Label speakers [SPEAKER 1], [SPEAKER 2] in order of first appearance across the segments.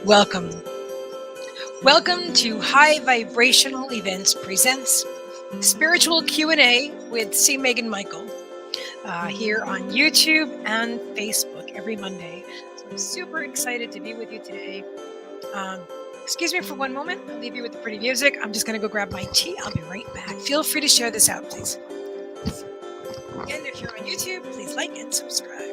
[SPEAKER 1] Welcome. Welcome to High Vibrational Events presents Spiritual Q&A with Meagan Michael here on YouTube and Facebook every Monday. So I'm super excited to be with you today. Excuse me for one moment. I'll leave you with the pretty music. I'm just going to go grab my tea. I'll be right back. Feel free to share this out, please. And if you're on YouTube, please like and subscribe.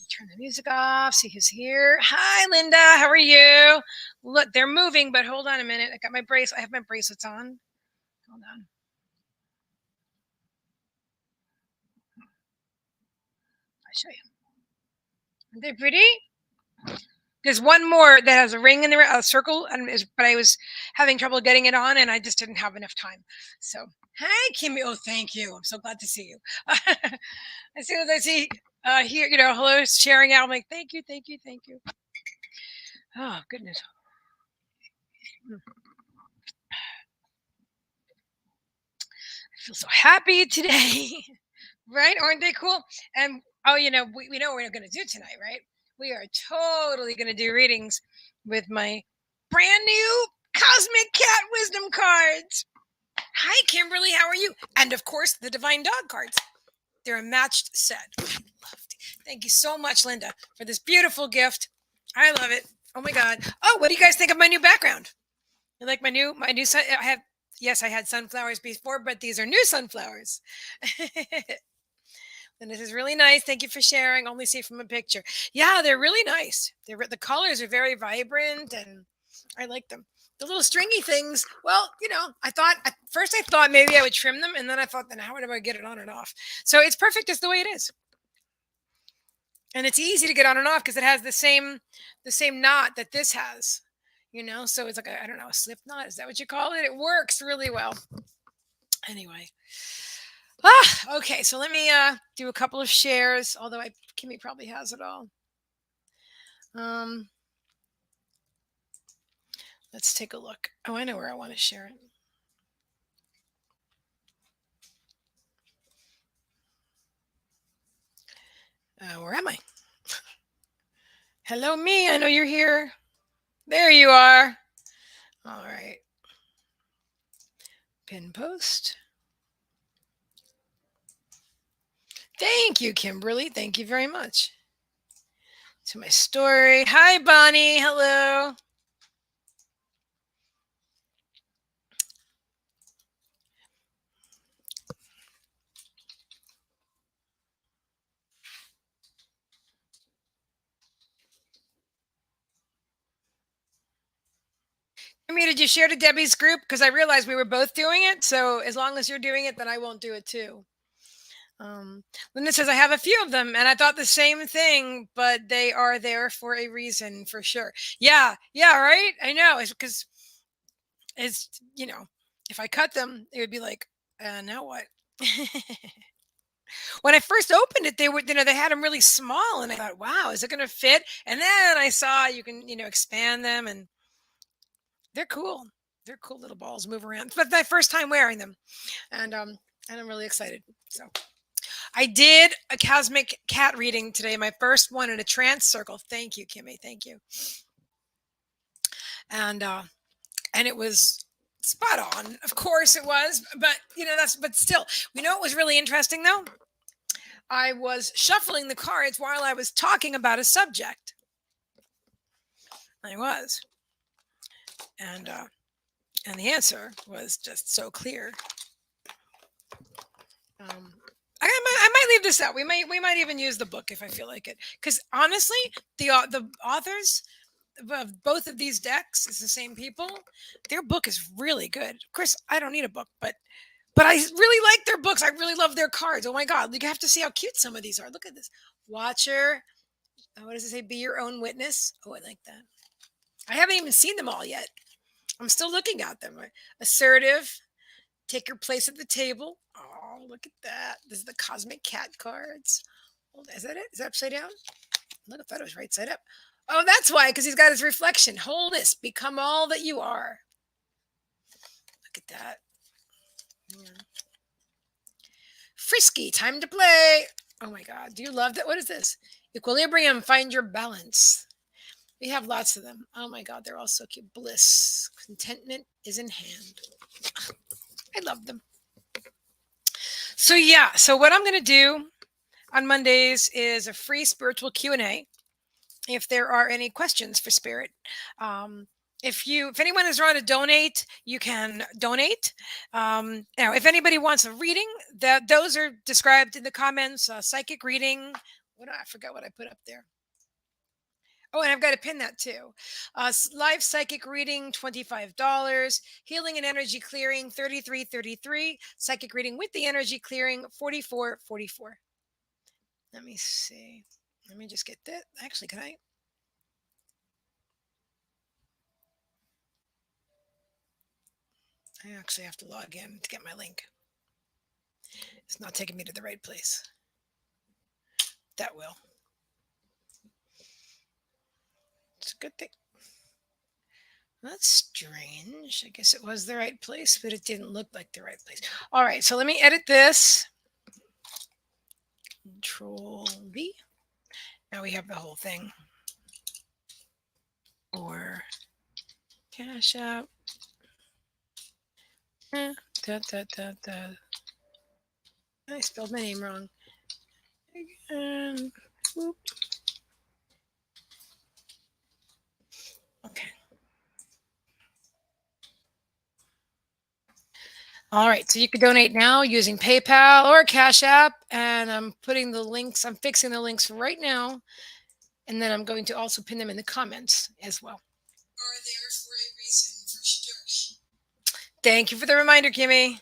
[SPEAKER 1] Turn the music off, see who's here. Hi, Linda. How are you? Look, they're moving, but hold on a minute. I have my bracelets on. Hold on. I'll show you. Aren't they pretty? There's one more that has a ring in there, a circle, but I was having trouble getting it on, and I just didn't have enough time. So, hi, Kimmy. Oh, thank you. I'm so glad to see you. As soon as I see here, hello, sharing out, I'm like, thank you, thank you, thank you. Oh, goodness. I feel so happy today. Right? Aren't they cool? And we know what we're going to do tonight, right? We are totally going to do readings with my brand new Cosmic Cat Wisdom cards. Hi, Kimberly. How are you? And of course, the Divine Dog cards. They're a matched set. Thank you so much, Linda, for this beautiful gift. I love it. Oh my God. Oh, what do you guys think of my new background? You like my new I had sunflowers before, but these are new sunflowers. And this is really nice. Thank you for sharing. Only see from a picture. Yeah, they're really nice. The colors are very vibrant, and I like them. The little stringy things. Well, at first I thought maybe I would trim them, and then I thought, then how would I get it on and off? So it's perfect just the way it is, and it's easy to get on and off because it has the same knot that this has. So it's like I don't know, a slip knot. Is that what you call it? It works really well. Anyway. Okay, so let me do a couple of shares, although Kimmy probably has it all. Let's take a look. Oh, I know where I want to share it. Where am I? Hello, me. I know you're here. There you are. All right. Pin post. Thank you, Kimberly. Thank you very much. To my story. Hi, Bonnie. Hello. Kimmy, did you share to Debbie's group? Because I realized we were both doing it. So as long as you're doing it, then I won't do it too. Um, Linda says, I have a few of them and I thought the same thing, but they are there for a reason for sure. Yeah, yeah, right. I know. It's because it's, if I cut them, it would be like, now what? When I first opened it, they had them really small, and I thought, wow, is it going to fit? And then I saw you can, expand them, and they're cool. They're cool little balls, move around. But my first time wearing them, and I'm really excited. So I did a cosmic cat reading today, my first one in a trance circle. Thank you, Kimmy. Thank you. And it was spot on. Of course it was, but but still, it was really interesting though. I was shuffling the cards while I was talking about a subject. I was, and the answer was just so clear. Um, I might leave this out. We might even use the book if I feel like it. Because honestly, the authors of both of these decks is the same people. Their book is really good. Of course, I don't need a book, but I really like their books. I really love their cards. Oh my god, you have to see how cute some of these are. Look at this. Watcher. What does it say? Be your own witness. Oh, I like that. I haven't even seen them all yet. I'm still looking at them. Assertive. Take your place at the table. Oh, look at that. This is the cosmic cat cards. Is that it? Is that upside down? Look, I thought it was right side up. Oh, that's why, because he's got his reflection. Wholeness. Become all that you are. Look at that. Yeah. Frisky. Time to play. Oh my God. Do you love that? What is this? Equilibrium. Find your balance. We have lots of them. Oh my God. They're all so cute. Bliss. Contentment is in hand. I love them. So yeah. So what I'm going to do on Mondays is a free spiritual Q&A. If there are any questions for Spirit, if anyone is trying to donate, you can donate. Now, if anybody wants a reading, those are described in the comments. Psychic reading. I forgot what I put up there. Oh, and I've got to pin that too. Live psychic reading, $25. Healing and energy clearing, $33.33. Psychic reading with the energy clearing, $44.44. Let me see. Let me just get that. Actually, can I? I actually have to log in to get my link. It's not taking me to the right place. That will. It's a good thing. That's strange. I guess it was the right place, but it didn't look like the right place. All right, so let me edit this. Control V. Now we have the whole thing. Or Cash App. I spelled my name wrong. Whoop. Okay. All right, so you can donate now using PayPal or Cash App, and I'm fixing the links right now, and then I'm going to also pin them in the comments as well. Are there for a reason for sure. Thank you for the reminder, Kimmy.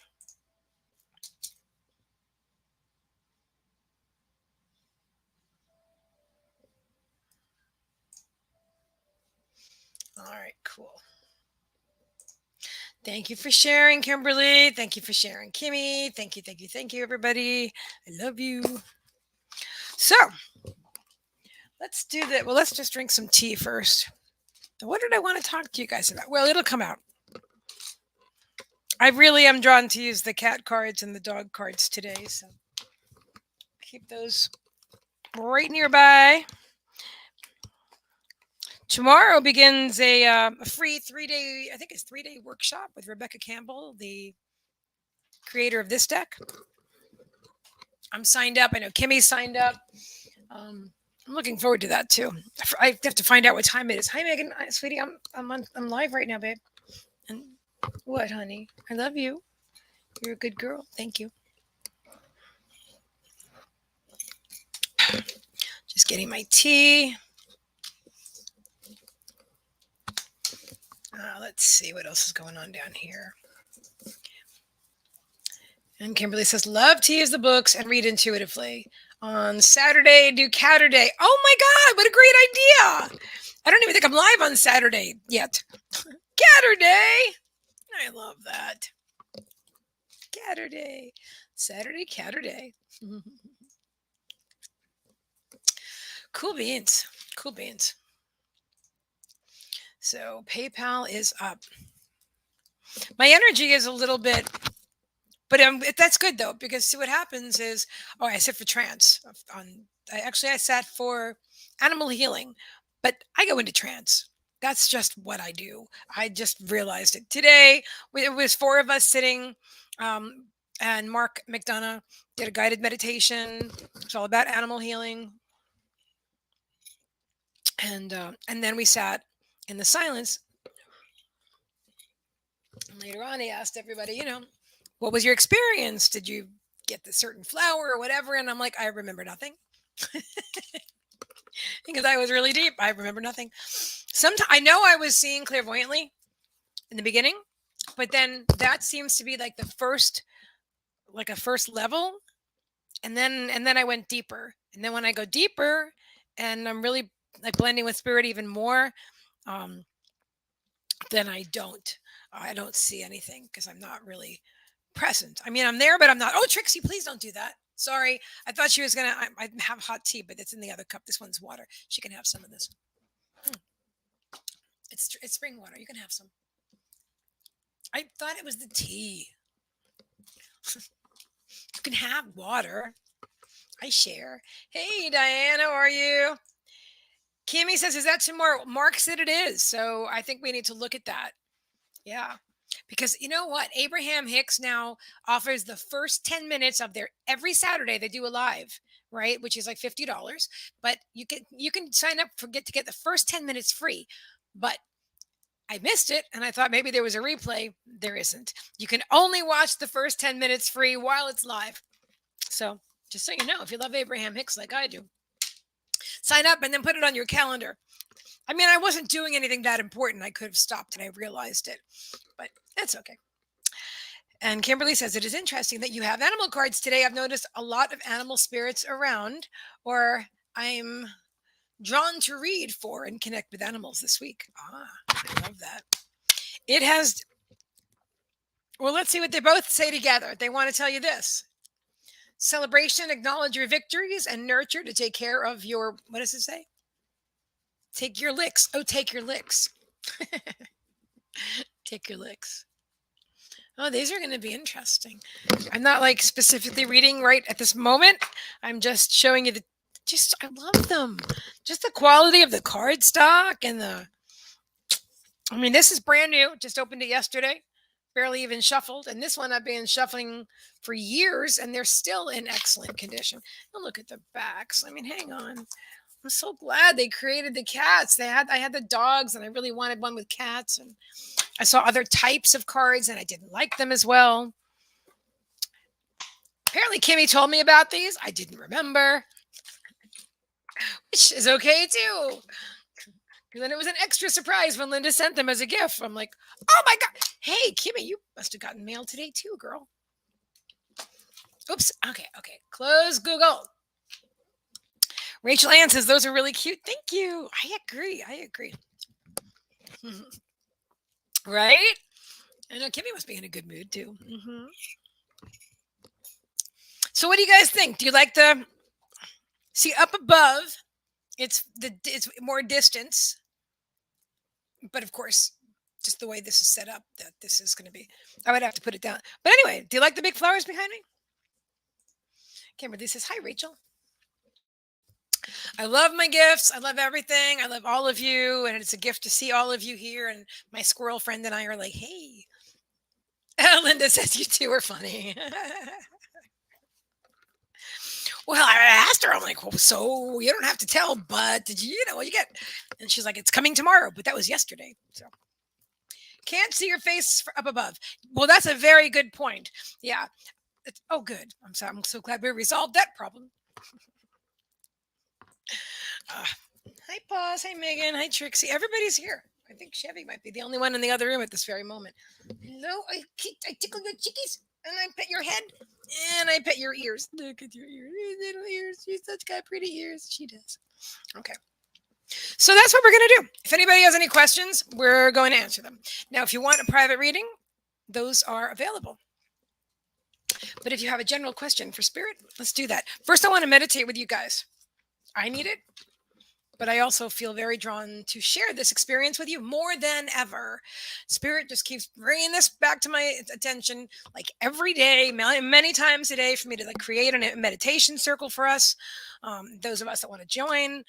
[SPEAKER 1] All right, cool. Thank you for sharing, Kimberly. Thank you for sharing, Kimmy. Thank you, everybody. I love you. So let's do that. Well, let's just drink some tea first. What did I want to talk to you guys about? Well, it'll come out. I really am drawn to use the cat cards and the dog cards today, so keep those right nearby. Tomorrow begins a free 3-day, I think it's 3-day workshop with Rebecca Campbell, the creator of this deck. I'm signed up. I know Kimmy signed up. I'm looking forward to that too. I have to find out what time it is. Hi, Megan, sweetie. I'm live right now, babe. And what, honey? I love you. You're a good girl. Thank you. Just getting my tea. Let's see what else is going on down here. And Kimberly says, love to use the books and read intuitively. On Saturday, do Catterday. Oh my God, what a great idea! I don't even think I'm live on Saturday yet. Catterday! I love that. Catterday. Saturday, Catterday. Cool beans. Cool beans. So PayPal is up. My energy is a little bit, but that's good though, because see what happens is, oh, I sit for trance. I sat for animal healing, but I go into trance. That's just what I do. I just realized it today. It was four of us sitting, um, and Mark McDonough did a guided meditation. It's all about animal healing, and then we sat in the silence. And later on, he asked everybody, what was your experience? Did you get the certain flower or whatever? And I'm like, I remember nothing because I was really deep. I remember nothing. Sometimes I know I was seeing clairvoyantly in the beginning, but then that seems to be like a first level, and then I went deeper, and then when I go deeper, and I'm really like blending with spirit even more, um, then I don't see anything because I'm not really present. I mean, I'm there, but I'm not. Oh, Trixie, please don't do that. Sorry. I thought she was going to. I have hot tea, but it's in the other cup. This one's water. She can have some of this. Mm, it's spring water. You can have some. I thought it was the tea. You can have water. I share. Hey, Diane, how are you? Kimmy says, is that tomorrow? Mark said it is. So I think we need to look at that. Yeah. Because you know what? Abraham Hicks now offers the first 10 minutes of their every Saturday they do a live, right? Which is like $50. But you can sign up for get the first 10 minutes free. But I missed it and I thought maybe there was a replay. There isn't. You can only watch the first 10 minutes free while it's live. So just so you know, if you love Abraham Hicks like I do, sign up and then put it on your calendar. I mean, I wasn't doing anything that important. I could have stopped and I realized it, but that's okay. And Kimberly says, it is interesting that you have animal cards today. I've noticed a lot of animal spirits around, or I'm drawn to read for and connect with animals this week. Ah, I love that. It has, well, let's see what they both say together. They want to tell you this: celebration, acknowledge your victories, and nurture to take care of your, what does it say? Take your licks. Oh, take your licks. Take your licks. Oh, these are going to be interesting. I'm not like specifically reading right at this moment. I'm just showing you I love them. Just the quality of the card stock I mean, this is brand new. Just opened it yesterday. Barely even shuffled. And this one I've been shuffling for years and they're still in excellent condition. And look at the backs. I mean, hang on. I'm so glad they created the cats. I had the dogs and I really wanted one with cats, and I saw other types of cards and I didn't like them as well. Apparently Kimmy told me about these. I didn't remember, which is okay too. And then it was an extra surprise when Linda sent them as a gift. I'm like, oh my God. Hey, Kimmy, you must have gotten mail today too, girl. Oops. Okay. Close Google. Rachel Ann says, those are really cute. Thank you. I agree. Right? I know Kimmy must be in a good mood too. Mm-hmm. So what do you guys think? Do you like see up above? It's more distance, but of course, just the way this is set up, that this is going to be. I would have to put it down. But anyway, do you like the big flowers behind me? Kimberly says, "Hi, Rachel. I love my gifts. I love everything. I love all of you, and it's a gift to see all of you here. And my squirrel friend and I are like, hey." Linda says, "You two are funny." Well, I asked her, I'm like, well, so you don't have to tell, but did you know what you get? And she's like, it's coming tomorrow, but that was yesterday. So can't see your face up above. Well, that's a very good point. Yeah. Oh, good. I'm sorry. I'm so glad we resolved that problem. Uh, Hi, Paws. Hi, Megan. Hi, Trixie. Everybody's here. I think Chevy might be the only one in the other room at this very moment. Hello. I tickle your chickies. and I pet your head, and I pet your ears. Look at your ears, little ears. She's such got pretty ears. She does. Okay. So that's what we're going to do. If anybody has any questions, we're going to answer them. Now, if you want a private reading, those are available. But if you have a general question for spirit, let's do that. First, I want to meditate with you guys. I need it, but I also feel very drawn to share this experience with you more than ever. Spirit just keeps bringing this back to my attention, like every day, many times a day, for me to like create a meditation circle for us. Those of us that want to join,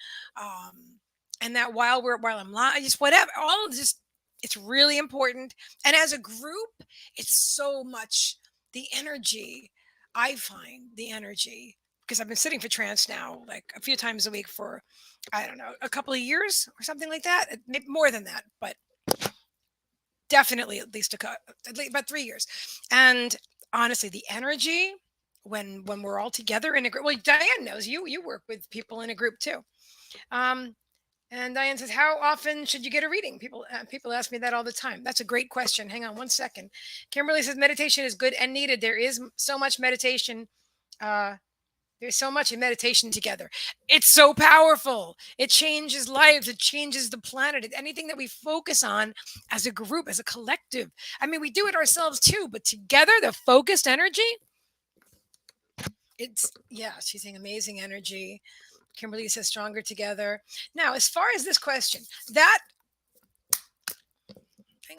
[SPEAKER 1] and that while I'm live, just whatever, all just it's really important. And as a group, it's so much the energy. I find the energy because I've been sitting for trance now like a few times a week for I don't know, a couple of years or something like that. Maybe more than that, but definitely at least about 3 years. And honestly, the energy when we're all together in a group. Well, Diane knows you work with people in a group too. Um, and Diane says, "How often should you get a reading?" People ask me that all the time. That's a great question. Hang on one second. Kimberly says meditation is good and needed. There is so much meditation. Uh, there's so much in meditation together. It's so powerful. It changes lives. It changes the planet. Anything that we focus on as a group, as a collective. I mean, we do it ourselves too, but together, the focused energy, yeah, she's saying amazing energy. Kimberly says stronger together. Now, as far as this question, hang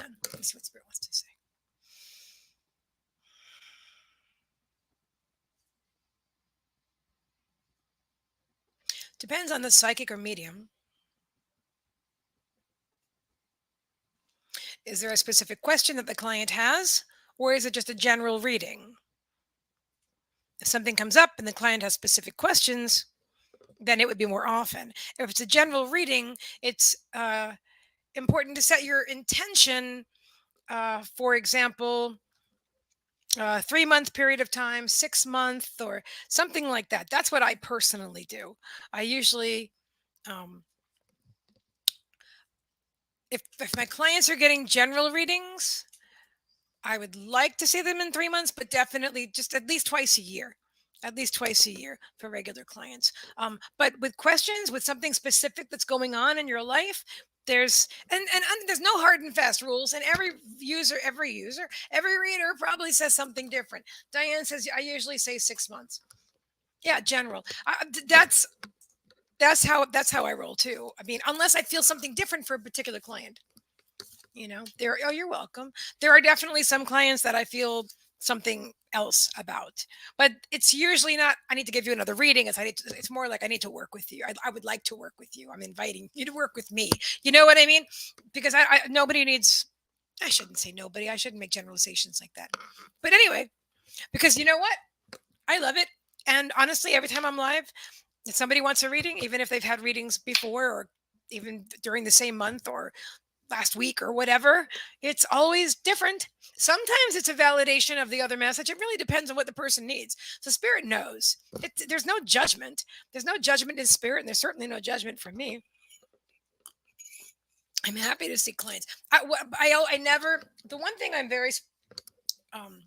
[SPEAKER 1] on, let me see what Spirit wants to say. Depends on the psychic or medium. Is there a specific question that the client has, or is it just a general reading? If something comes up and the client has specific questions, then it would be more often. If it's a general reading, it's important to set your intention. For example, 3 month period of time, 6 month, or something like that. That's what I personally do. I usually, um, if my clients are getting general readings, I would like to see them in 3 months, but definitely just at least twice a year. At least twice a year for regular clients. But with questions, with something specific that's going on in your life, and there's no hard and fast rules, and every reader probably says something different. Diane says I usually say 6 months. Yeah, general. That's how I roll too. I mean, unless I feel something different for a particular client. You're welcome. There are definitely some clients that I feel something else about, but it's usually not I need to give you another reading. It's more like I need to work with you. I would like to work with you. I'm inviting you to work with me. You know what I mean? Because nobody needs, I shouldn't say nobody, I shouldn't make generalizations like that, but anyway, because you know what, I love it. And honestly, every time I'm live, if somebody wants a reading, even if they've had readings before or even during the same month or last week or whatever, it's always different. Sometimes it's a validation of the other message. It really depends on what the person needs. So Spirit knows. There's no judgment. There's no judgment in Spirit, and there's certainly no judgment from me. I'm happy to see clients. I never. The one thing I'm very um,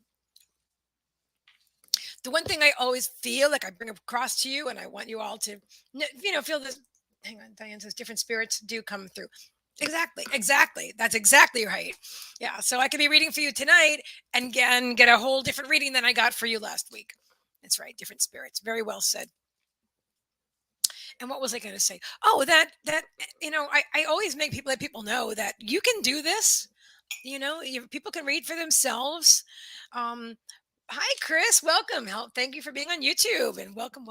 [SPEAKER 1] the one thing I always feel like I bring across to you, and I want you all to, feel this. Hang on, Diane says different spirits do come through. Exactly. That's exactly right. Yeah. So I could be reading for you tonight and get a whole different reading than I got for you last week. That's right. Different spirits. Very well said. And what was I going to say? Oh, I always let people know that you can do this. People can read for themselves. Um, Hi, Chris. Welcome. Thank you for being on YouTube and welcome.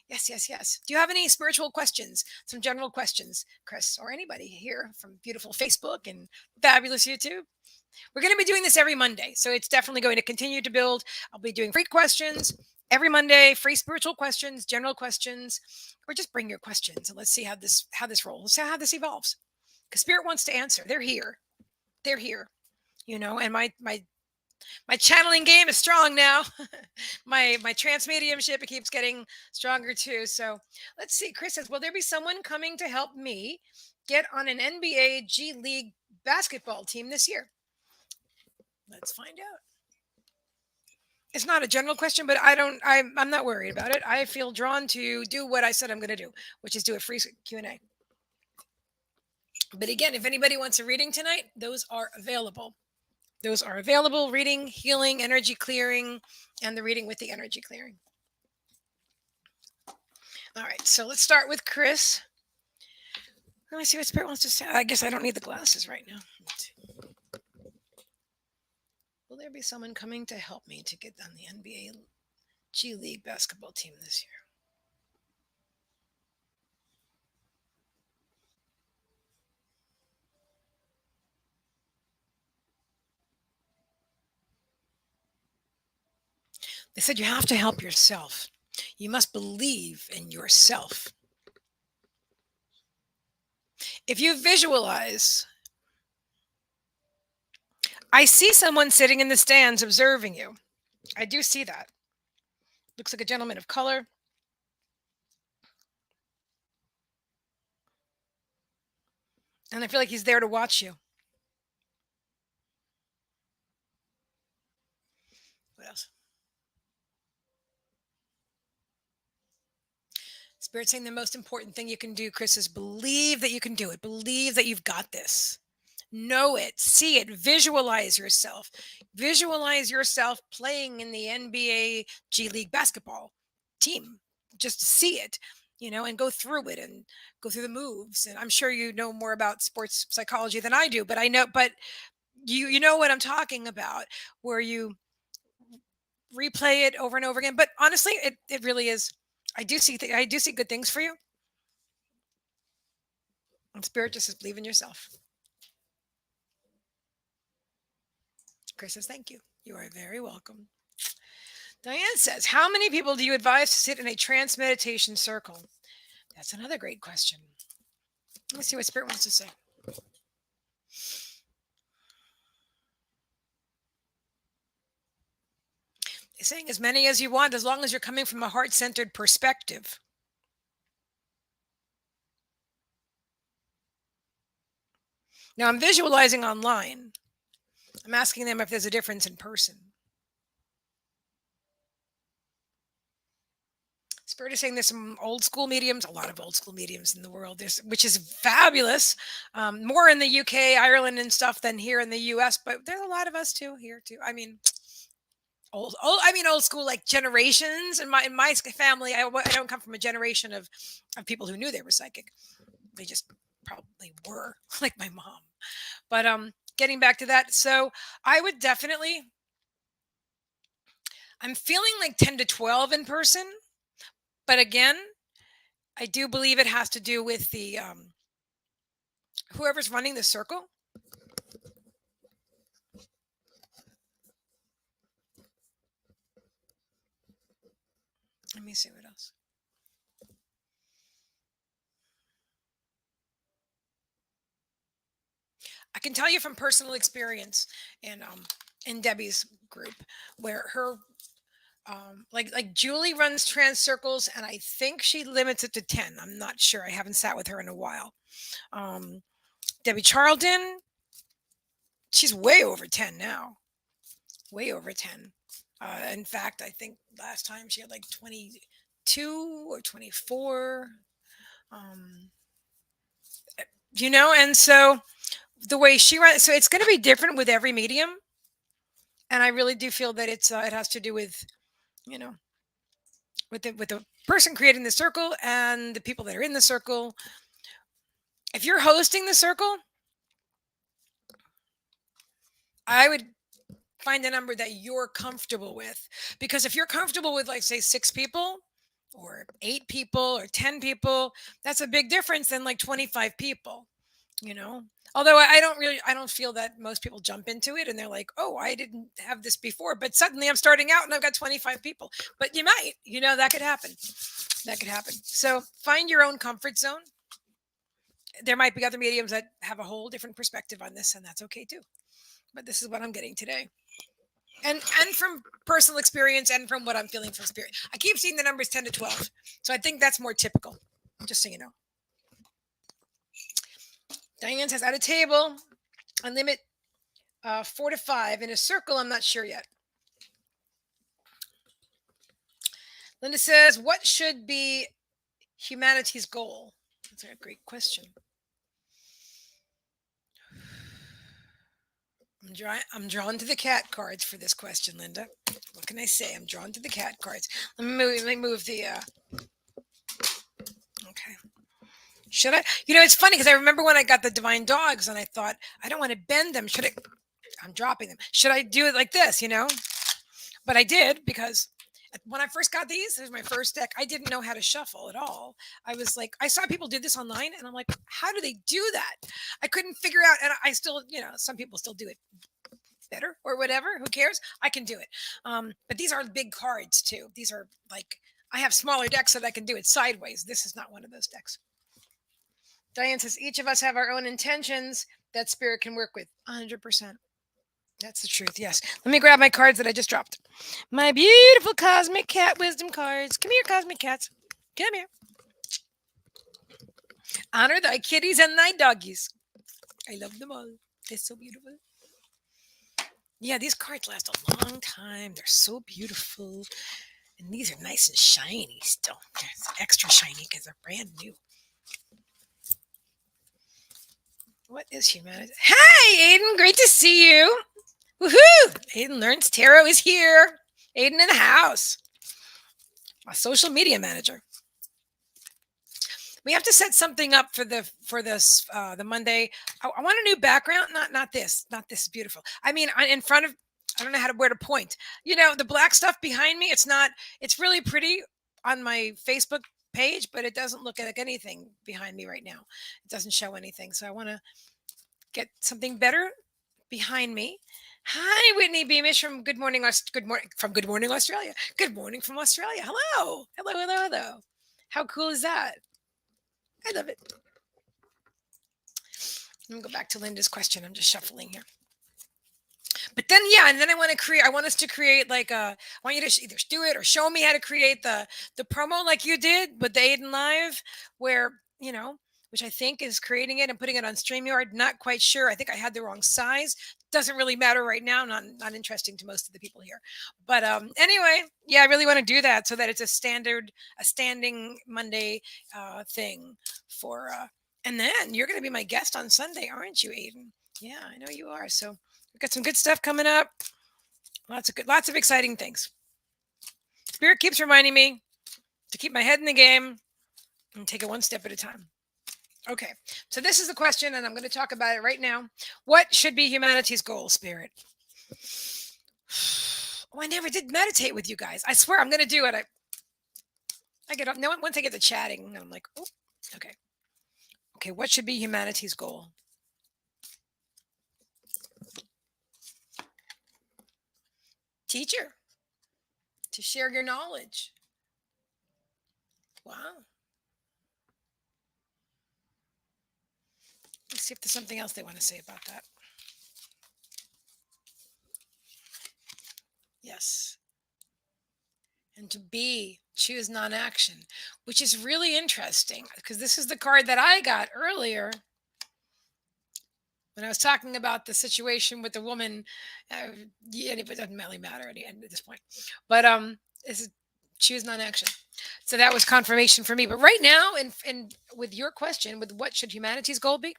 [SPEAKER 1] Yes, yes, yes. Do you have any spiritual questions? Some general questions, Chris, or anybody here from beautiful Facebook and fabulous YouTube? We're going to be doing this every Monday, so it's definitely going to continue to build. I'll be doing free questions every Monday, free spiritual questions, general questions, or just bring your questions and let's see how this rolls. Let's see how this evolves. Because Spirit wants to answer. They're here. They're here. And my channeling game is strong now. my trance mediumship, it keeps getting stronger too. So let's see. Chris says, will there be someone coming to help me get on an NBA G League basketball team this year? Let's find out. It's not a general question, but I'm not worried about it. I feel drawn to do what I said I'm going to do, which is do a free Q&A. But again, if anybody wants a reading tonight, those are available. Those are available: reading, healing, energy clearing, and the reading with the energy clearing. All right, so let's start with Chris. Let me see what Spirit wants to say. I guess I don't need the glasses right now. Will there be someone coming to help me to get on the NBA G League basketball team this year? They said you have to help yourself. You must believe in yourself. If you visualize, I see someone sitting in the stands observing you. I do see that. Looks like a gentleman of color. And I feel like he's there to watch you. What else? Spirit saying the most important thing you can do, Chris, is believe that you can do it. Believe that you've got this. Know it, see it, visualize yourself. Visualize yourself playing in the NBA G League basketball team. Just see it, and go through it and go through the moves. And I'm sure you know more about sports psychology than I do, but you know what I'm talking about, where you replay it over and over again. But honestly, it really is. I do see good things for you. And Spirit just says believe in yourself. Chris says thank you. You are very welcome. Diane says, how many people do you advise to sit in a trance meditation circle? That's another great question. Let's see what Spirit wants to say. They're saying as many as you want, as long as you're coming from a heart-centered perspective. Now, I'm visualizing online. I'm asking them if there's a difference in person. Spirit is saying there's some old school mediums, a lot of old school mediums in the world, which is fabulous. More in the UK, Ireland, and stuff than here in the US, but there's a lot of us too here too. I mean, old school, like generations. In my family, I don't come from a generation of people who knew they were psychic. They just probably were, like my mom. But getting back to that, so I would definitely. I'm feeling like 10 to 12 in person, but again, I do believe it has to do with the whoever's running the circle. Let me see what else. I can tell you from personal experience in Debbie's group, where her like Julie runs trans circles, and I think she limits it to 10. I'm not sure. I haven't sat with her in a while. Debbie Charlton, she's way over 10 now. Way over 10. In fact, I think last time she had like 22 or 24. Um, and so the way she runs, so it's going to be different with every medium. And I really do feel that it has to do with, you know, with the person creating the circle and the people that are in the circle. If you're hosting the circle, I would find a number that you're comfortable with, because if you're comfortable with, like, say, 6 people or 8 people or 10 people, that's a big difference than like 25 people. Although I don't feel that most people jump into it and they're like, oh, I didn't have this before, but suddenly I'm starting out and I've got 25 people. But you might, that could happen. That could happen. So find your own comfort zone. There might be other mediums that have a whole different perspective on this, and that's okay too. But this is what I'm getting today. And from personal experience and from what I'm feeling from spirit. I keep seeing the numbers 10 to 12. So I think that's more typical. Just so you know. Diane says, at a table, I limit 4 to 5. In a circle, I'm not sure yet. Linda says, "What should be humanity's goal?" That's a great question. I'm drawn to the cat cards for this question, Linda. What can I say? I'm drawn to the cat cards. Let me move the. Okay. Should I? It's funny because I remember when I got the divine dogs, and I thought I don't want to bend them. Should I? I'm dropping them. Should I do it like this? But I did because when I first got these, this was my first deck. I didn't know how to shuffle at all. I was like, I saw people do this online, and I'm like, how do they do that? I couldn't figure out, and I still, some people still do it better or whatever. Who cares? I can do it. But these are big cards too. These are like I have smaller decks that I can do it sideways. This is not one of those decks. Diane says each of us have our own intentions that spirit can work with. 100%. That's the truth. Yes. Let me grab my cards that I just dropped. My beautiful cosmic cat wisdom cards. Come here, cosmic cats. Come here. Honor thy kitties and thy doggies. I love them all. They're so beautiful. Yeah, these cards last a long time. They're so beautiful. And these are nice and shiny still. They're extra shiny because they're brand new. What is humanity? Hi, Aiden. Great to see you. Woohoo! Aiden Learns Tarot is here. Aiden in the house. My social media manager. We have to set something up for this the Monday. I want a new background. Not this. Not this is beautiful. I mean, in front of. I don't know where to point. The black stuff behind me. It's not. It's really pretty on my Facebook page, but it doesn't look like anything behind me right now. It doesn't show anything. So I want to get something better behind me. Hi, Whitney Beamish from Good Morning Australia. Good morning from Australia. Hello, hello, hello, hello. How cool is that? I love it. Let me go back to Linda's question. I'm just shuffling here. But then, yeah, and then I want to create. I want us to create like a. I want you to either do it or show me how to create the promo like you did with the Aiden Live, where which I think is creating it and putting it on Streamyard. Not quite sure. I think I had the wrong size. Doesn't really matter right now. Not interesting to most of the people here. But anyway, yeah, I really want to do that so that it's a standing Monday thing for. And then you're going to be my guest on Sunday, aren't you, Aiden? Yeah, I know you are. So we've got some good stuff coming up. Lots of exciting things. Spirit keeps reminding me to keep my head in the game and take it one step at a time. Okay, so this is the question, and I'm going to talk about it right now. What should be humanity's goal, Spirit? Oh, I never did meditate with you guys. I swear I'm going to do it. I get up. No, once I get to chatting, I'm like, oh, okay. Okay, what should be humanity's goal? Teacher. To share your knowledge. Wow. Let's see if there's something else they want to say about that. Yes. And to choose non-action, which is really interesting because this is the card that I got earlier when I was talking about the situation with the woman. It doesn't really matter at this point, but this is choose non-action. So that was confirmation for me. But right now, and with your question, with what should humanity's goal be?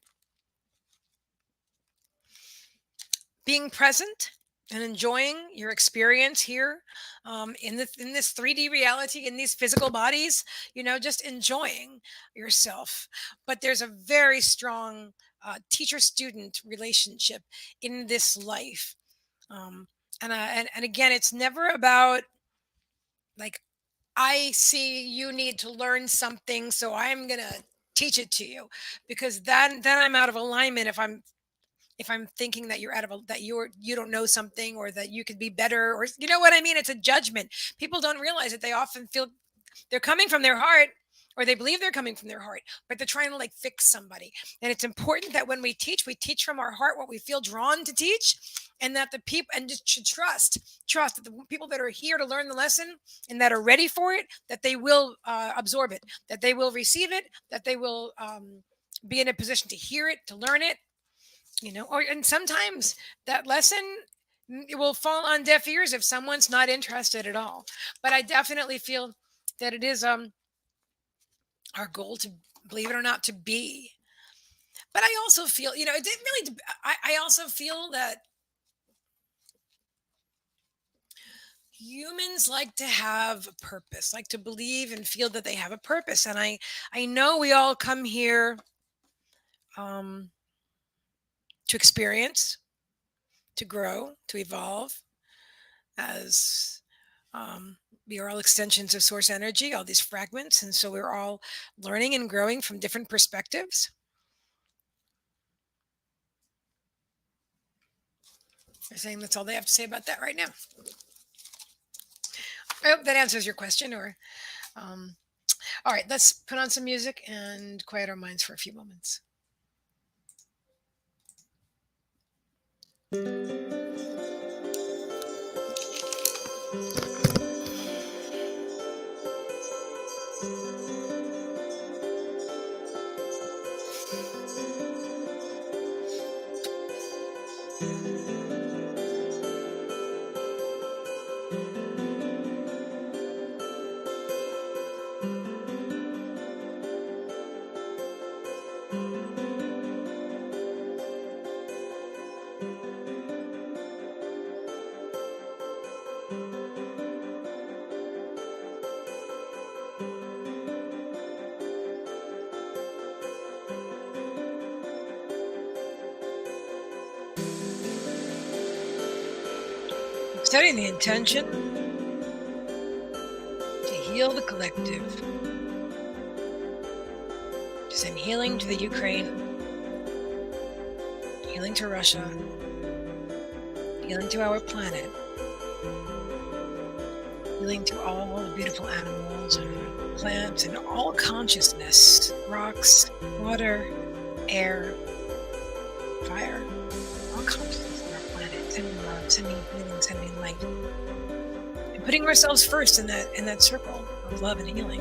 [SPEAKER 1] Being present and enjoying your experience here in this 3D reality, in these physical bodies, just enjoying yourself. But there's a very strong teacher-student relationship in this life. And again, it's never about like, I see you need to learn something, so I'm going to teach it to you, because then I'm out of alignment if I'm thinking that you don't know something, or that you could be better, or you know what I mean. It's a judgment. People don't realize that they often feel they're coming from their heart, or they believe they're coming from their heart, but they're trying to like fix somebody. And it's important that when we teach from our heart what we feel drawn to teach, and that the people, and just should trust that the people that are here to learn the lesson and that are ready for it, that they will absorb it, that they will receive it, that they will be in a position to hear it, to learn it. And sometimes that lesson, it will fall on deaf ears if someone's not interested at all. But I definitely feel that it is our goal to, believe it or not, to be. But I also feel, it didn't really. I also feel that humans like to have a purpose, like to believe and feel that they have a purpose. And I know we all come here um, to experience, to grow, to evolve, as we are all extensions of source energy, all these fragments, and so we're all learning and growing from different perspectives. They're saying that's all they have to say about that right now. I hope that answers your question. Or um, all right, let's put on some music and quiet our minds for a few moments. Setting the intention to heal the collective. To send healing to the Ukraine, healing to Russia, healing to our planet, healing to all the beautiful animals and plants and all consciousness, rocks, water, air, fire, all consciousness on our planet, sending love, sending healing, sending light. And putting ourselves first in that circle of love and healing.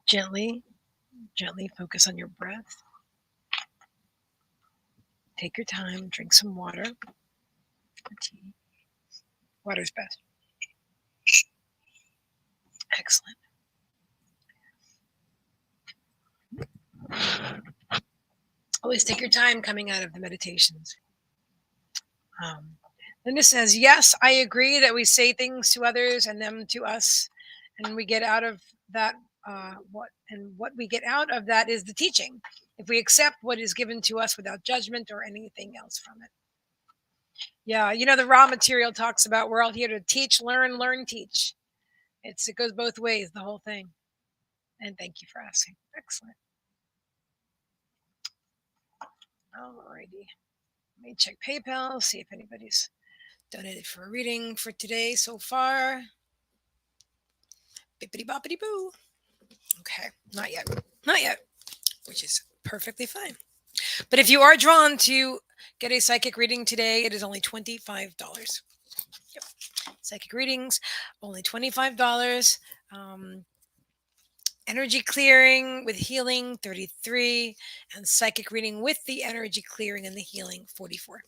[SPEAKER 1] Gently, gently focus on your breath. Take your time, drink some water or tea. Water's best. Excellent. Always take your time coming out of the meditations. Um, Linda says, yes, I agree that we say things to others and them to us, and we get out of that. What we get out of that is the teaching. If we accept what is given to us without judgment or anything else from it. Yeah, the raw material talks about we're all here to teach, learn, teach. It goes both ways, the whole thing. And thank you for asking. Excellent. Alrighty. Let me check PayPal, see if anybody's donated for a reading for today so far. Bippity boppity boo. Okay, not yet. Not yet, which is perfectly fine. But if you are drawn to get a psychic reading today, it is only $25. Yep. Psychic readings, only $25. Um, Energy clearing with healing, 33, and psychic reading with the energy clearing and the healing, 44.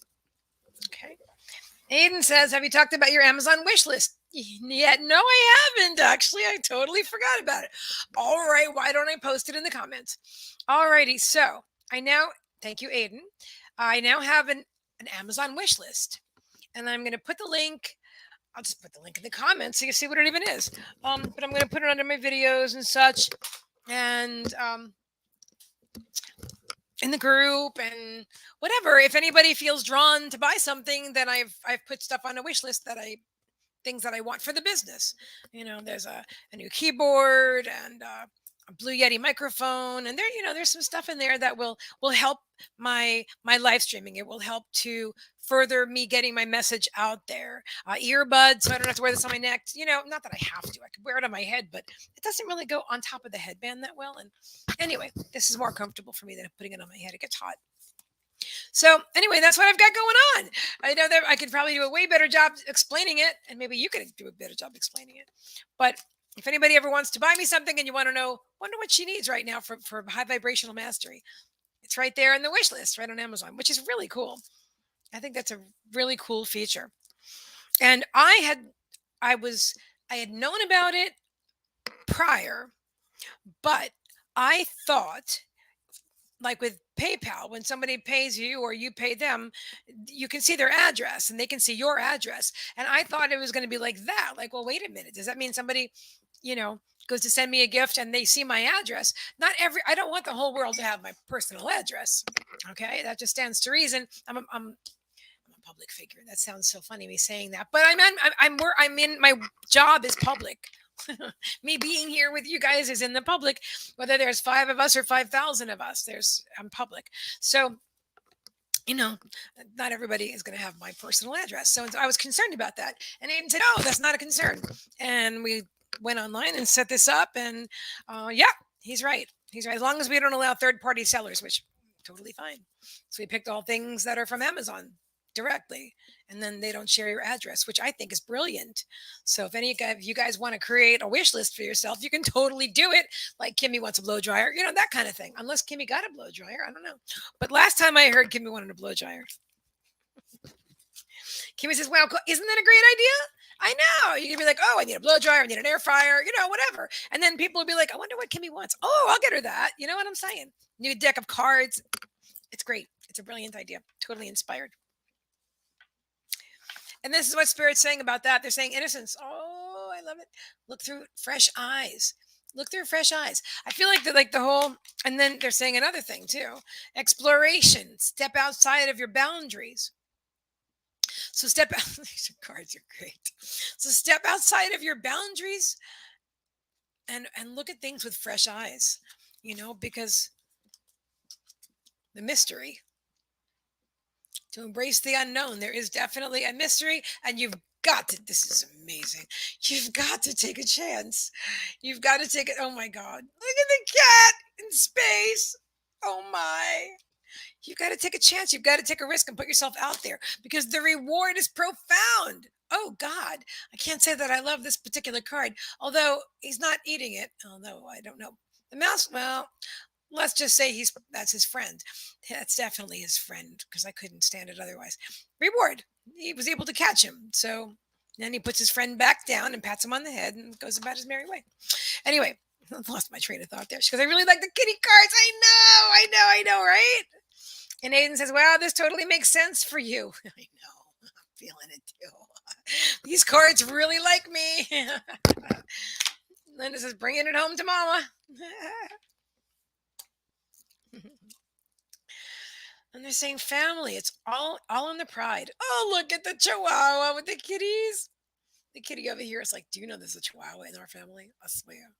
[SPEAKER 1] Okay. Aiden says, have you talked about your Amazon wish list yet? No, I haven't actually. I totally forgot about it. All right. Why don't I post it in the comments? All righty. So I now, thank you, Aiden. I now have an Amazon wish list, and I'm going to put the link. I'll just put the link in the comments so you can see what it even is. But I'm going to put it under my videos and such, and in the group and whatever. If anybody feels drawn to buy something, then I've put stuff on a wish list that I things that I want for the business. There's a new keyboard and a Blue Yeti microphone, and there's some stuff in there that will help my live streaming. It will help to further me getting my message out there. Earbuds, so I don't have to wear this on my neck. Not that I have to. I could wear it on my head, but it doesn't really go on top of the headband that well. And anyway, this is more comfortable for me than putting it on my head. It gets hot. So anyway, that's what I've got going on. I know that I could probably do a way better job explaining it, and maybe you could do a better job explaining it. But if anybody ever wants to buy me something and you want to wonder what she needs right now for high vibrational mastery, it's right there in the wish list, right on Amazon, which is really cool. I think that's a really cool feature. And I had known about it prior, but I thought, like with PayPal, when somebody pays you or you pay them, you can see their address and they can see your address. And I thought it was going to be like that. Like, well, wait a minute. Does that mean somebody, goes to send me a gift and they see my address? I don't want the whole world to have my personal address. Okay. That just stands to reason. I'm a public figure. That sounds so funny, me saying that, but I'm in, my job is public. Me being here with you guys is in the public, whether there's 5 of us or 5,000 of us. I'm public. So, not everybody is going to have my personal address. So I was concerned about that. And Aiden said, "Oh, that's not a concern." And we went online and set this up. And yeah, he's right. He's right. As long as we don't allow third-party sellers, which totally fine. So we picked all things that are from Amazon directly, and then they don't share your address, which I think is brilliant. So if any of you guys want to create a wish list for yourself, you can totally do it. Like Kimmy wants a blow dryer, that kind of thing. Unless Kimmy got a blow dryer, I don't know. But last time I heard Kimmy wanted a blow dryer. Kimmy says, "Wow, isn't that a great idea?" I know. You can be like, "Oh, I need a blow dryer, I need an air fryer, whatever." And then people will be like, "I wonder what Kimmy wants." "Oh, I'll get her that." You know what I'm saying? New deck of cards. It's great. It's a brilliant idea. Totally inspired. And this is what Spirit's saying about that. They're saying innocence. Oh, I love it. Look through fresh eyes. Look through fresh eyes. I feel like the whole, and then they're saying another thing too. Exploration. Step outside of your boundaries. So step out. These cards are great. So step outside of your boundaries and look at things with fresh eyes. Because the mystery, to embrace the unknown. There is definitely a mystery, and you've got to. This is amazing. You've got to take a chance. You've got to take it. Oh my God. Look at the cat in space. Oh my. You've got to take a chance. You've got to take a risk and put yourself out there because the reward is profound. Oh God. I can't say that I love this particular card, although he's not eating it. Although I don't know. The mouse, well, let's just say that's his friend. That's definitely his friend because I couldn't stand it otherwise. Reward. He was able to catch him. So then he puts his friend back down and pats him on the head and goes about his merry way. Anyway, I lost my train of thought there because I really like the kitty cards. I know, right? And Aiden says, "Wow, this totally makes sense for you." I know. I'm feeling it too. These cards really like me. Linda says, "Bringing it home to mama." And they're saying family. It's all in the pride. Oh, look at the chihuahua with the kitties. The kitty over here is like, "Do you know there's a chihuahua in our family?" I swear.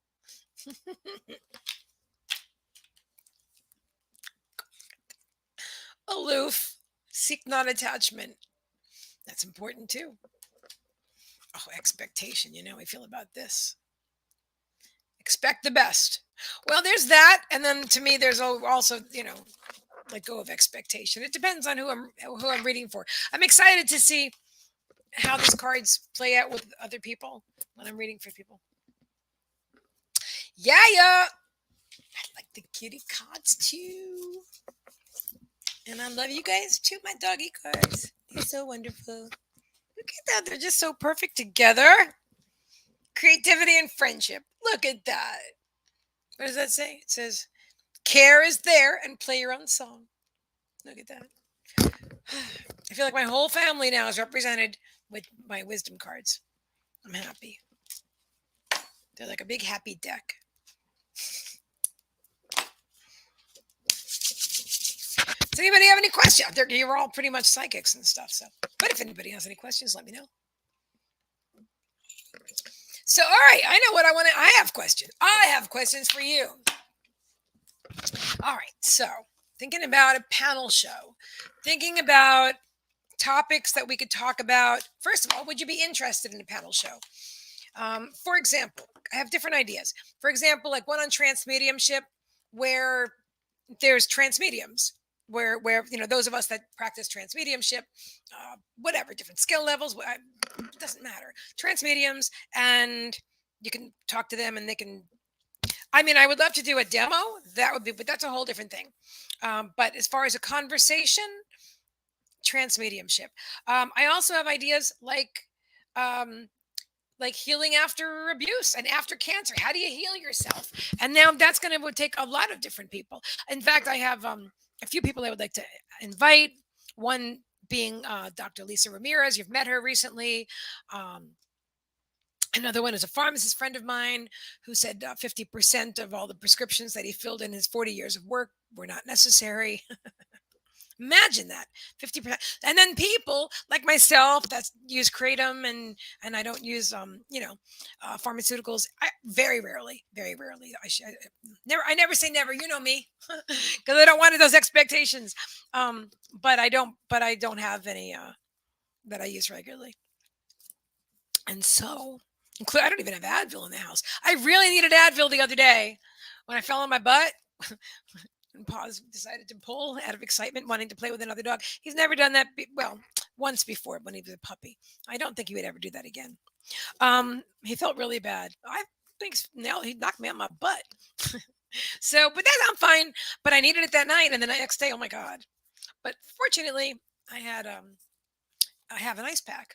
[SPEAKER 1] Oh, Seek not attachment. That's important too. Oh, expectation. You know how I feel about this. Expect the best. Well, there's that, and then to me, there's also let go of expectation. It depends on who I'm reading for. I'm excited to see how these cards play out with other people when I'm reading for people. Yeah, yeah. I like the kitty cards too, and I love you guys too. My doggy cards. They're so wonderful. Look at that. They're just so perfect together. Creativity and friendship. Look at that. What does that say? It says, care is there and play your own song. Look at that. I feel like my whole family now is represented with my wisdom cards. I'm happy. They're like a big happy deck. Does anybody have any questions? You're all pretty much psychics and stuff. So, but if anybody has any questions, let me know. So, all right, I know what I want to. I have questions. I have questions for you. All right, so thinking about a panel show, thinking about topics that we could talk about. First of all, would you be interested in a panel show? For example, I have different ideas. For example, like one on transmediumship, where there's transmediums, where those of us that practice transmediumship, whatever different skill levels, it doesn't matter. Transmediums, and you can talk to them, and they can. I mean, I would love to do a demo. That would be, but that's a whole different thing. But as far as a conversation, transmediumship. I also have ideas um, like healing after abuse and after cancer. How do you heal yourself? And now that's going to take a lot of different people. In fact, I have a few people I would like to invite. One being Dr. Lisa Ramirez. You've met her recently. Um, Another one is a pharmacist friend of mine who said 50% of all the prescriptions that he filled in his 40 years of work were not necessary. Imagine that, 50%. And then people like myself that use kratom and I don't use pharmaceuticals. Very rarely. I never say never. You know me, because I don't want those expectations. But I don't have any that I use regularly, and so I don't even have Advil in the house. I really needed Advil the other day when I fell on my butt. And Paws decided to pull out of excitement, wanting to play with another dog. He's never done that. Well, once before when he was a puppy. I don't think he would ever do that again. He felt really bad. I think now he knocked me on my butt. So, but I'm fine. But I needed it that night, and the next day, oh my god. But fortunately, I had I have an ice pack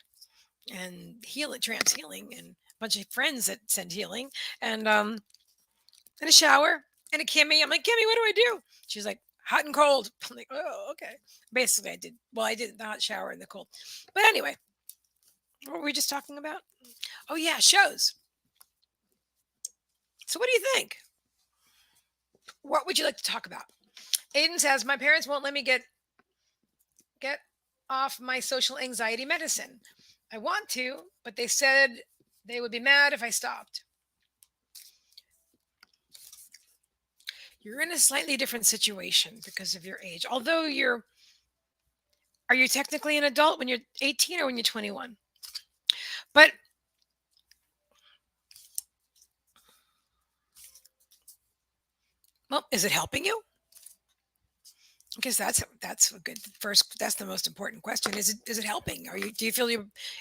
[SPEAKER 1] and trance healing, and a bunch of friends that send healing, and a shower and a Kimmy. I'm like, Kimmy, what do I do? She's like, hot and cold. I'm like, oh, okay. Basically, I did the hot shower and the cold. But anyway, what were we just talking about? Oh, yeah, shows. So, what do you think? What would you like to talk about? Aiden says, my parents won't let me get off my social anxiety medicine. I want to, but they said they would be mad if I stopped. You're in a slightly different situation because of your age. Although are you technically an adult when you're 18 or when you're 21? But well, is it helping you? Because that's a good first. That's the most important question. Is it helping? Do you feel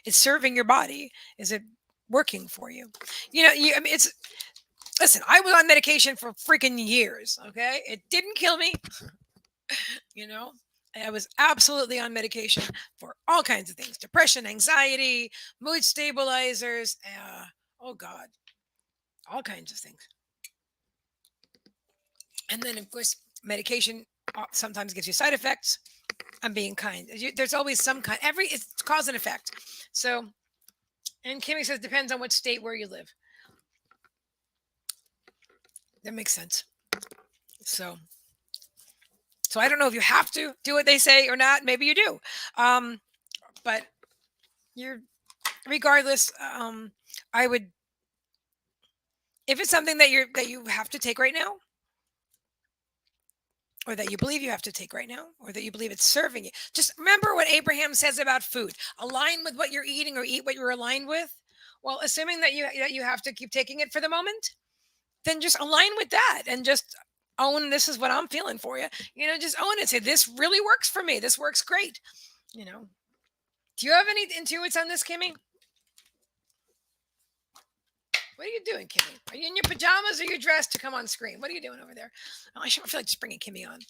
[SPEAKER 1] it's serving your body? Is it working for you? I mean, it's listen. I was on medication for freaking years. Okay, it didn't kill me. You know, I was absolutely on medication for all kinds of things: depression, anxiety, mood stabilizers. Oh God, all kinds of things. And then, of course, medication sometimes gives you side effects. I'm being kind. There's always some kind. It's cause and effect. So, and Kimmy says depends on what state where you live. That makes sense. So, so I don't know if you have to do what they say or not. Maybe you do. Um, but you're regardless. I would if it's something that you have to take right now. or that you believe you have to take right now, or that you believe it's serving you. Just remember what Abraham says about food. Align with what you're eating or eat what you're aligned with. Well, assuming that you have to keep taking it for the moment, then just align with that and just own this is what I'm feeling for you. Just own it. Say this really works for me. This works great. You know. Do you have any intuits on this, Kimmy? What are you doing, Kimmy? Are you in your pajamas or you dressed to come on screen? What are you doing over there? Oh, I feel like just bringing Kimmy on.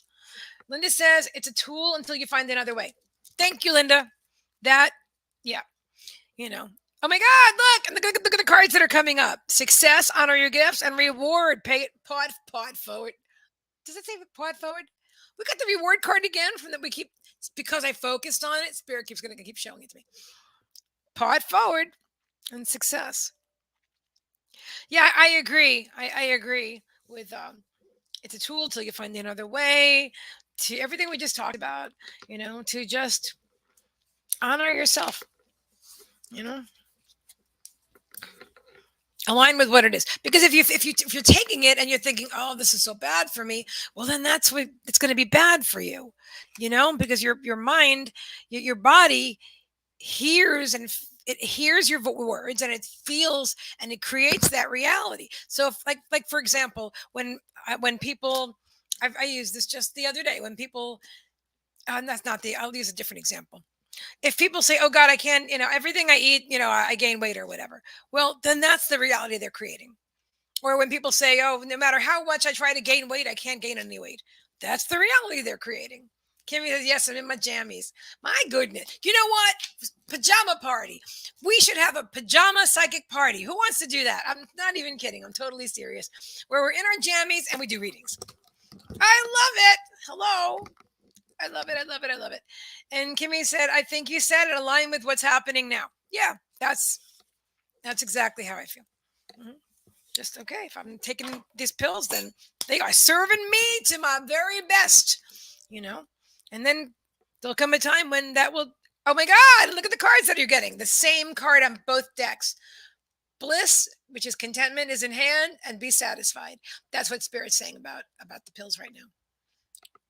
[SPEAKER 1] Linda says it's a tool until you find another way. Thank you, Linda. That, yeah, you know. Oh my God! Look, and look at the cards that are coming up. Success, honor your gifts, and reward. Pay it. Pod forward. Does it say pod forward? We got the reward card again from that. We keep because I focused on it. Spirit keeps going to keep showing it to me. Pod forward and success. Yeah, I agree. I agree with it's a tool till you find another way to everything we just talked about, to just honor yourself, you know, align with what it is. Because if you're taking it and you're thinking, oh, this is so bad for me, well, then that's what it's going to be bad for you, because your mind, your body hears and it hears your words and it feels and it creates that reality. So if, like for example, when people I used this just the other day when people that's not the I'll use a different example. If people say, oh God, I can't, everything I eat, I gain weight or whatever, well, then that's the reality they're creating. Or when people say, oh, no matter how much I try to gain weight, I can't gain any weight, that's the reality they're creating. Kimmy says, yes, I'm in my jammies. My goodness. You know what? Pajama party. We should have a pajama psychic party. Who wants to do that? I'm not even kidding. I'm totally serious. Where we're in our jammies and we do readings. I love it. Hello. I love it. I love it. I love it. And Kimmy said, I think you said it aligned with what's happening now. Yeah, that's exactly how I feel. Mhm. Just okay. If I'm taking these pills, then they are serving me to my very best, you know. And then there'll come a time when that will. Oh my God! Look at the cards that you're getting. The same card on both decks. Bliss, which is contentment, is in hand, and be satisfied. That's what Spirit's saying about the pills right now.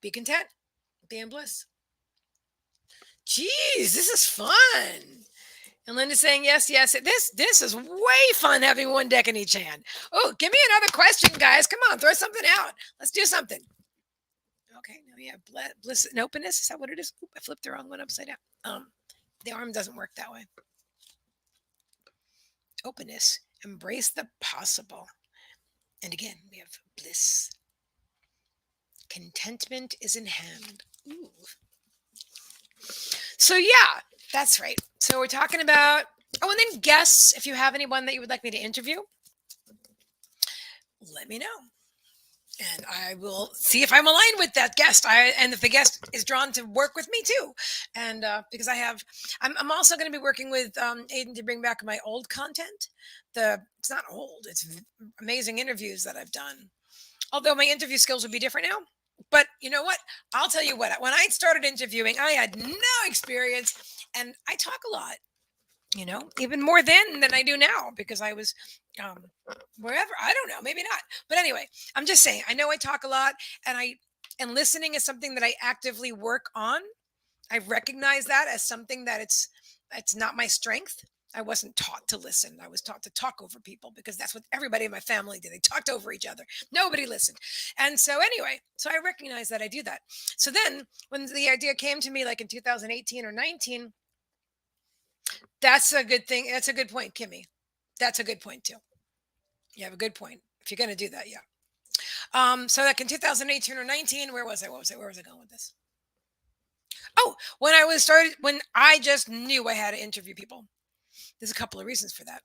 [SPEAKER 1] Be content. Be in bliss. Geez, this is fun. And Linda's saying, yes, yes. This is way fun having one deck in each hand. Oh, give me another question, guys. Come on, throw something out. Let's do something. Okay, now we have bliss and openness. Is that what it is? Oop, I flipped the wrong one upside down. The arm doesn't work that way. Openness. Embrace the possible. And again, we have bliss. Contentment is in hand. Ooh. So yeah, that's right. So we're talking about, oh, and then guests. If you have anyone that you would like me to interview, let me know. And I will see if I'm aligned with that guest. And if the guest is drawn to work with me too. And because I'm also going to be working with Aiden to bring back my old content. It's not old. It's amazing interviews that I've done. Although my interview skills would be different now. But you know what? I'll tell you what. When I started interviewing, I had no experience, and I talk a lot. Even more then than I do now because I was wherever. I don't know, maybe not. But anyway, I'm just saying, I know I talk a lot and listening is something that I actively work on. I recognize that as something that it's not my strength. I wasn't taught to listen. I was taught to talk over people because that's what everybody in my family did. They talked over each other. Nobody listened. And so anyway, so I recognize that I do that. So then when the idea came to me like in 2018 or 19, that's a good thing. That's a good point, Kimmy. That's a good point too. You have a good point. If you're going to do that, yeah. So like in 2018 or 19, where was I? What was I? Where was I going with this? Oh, when I just knew I had to interview people. There's a couple of reasons for that.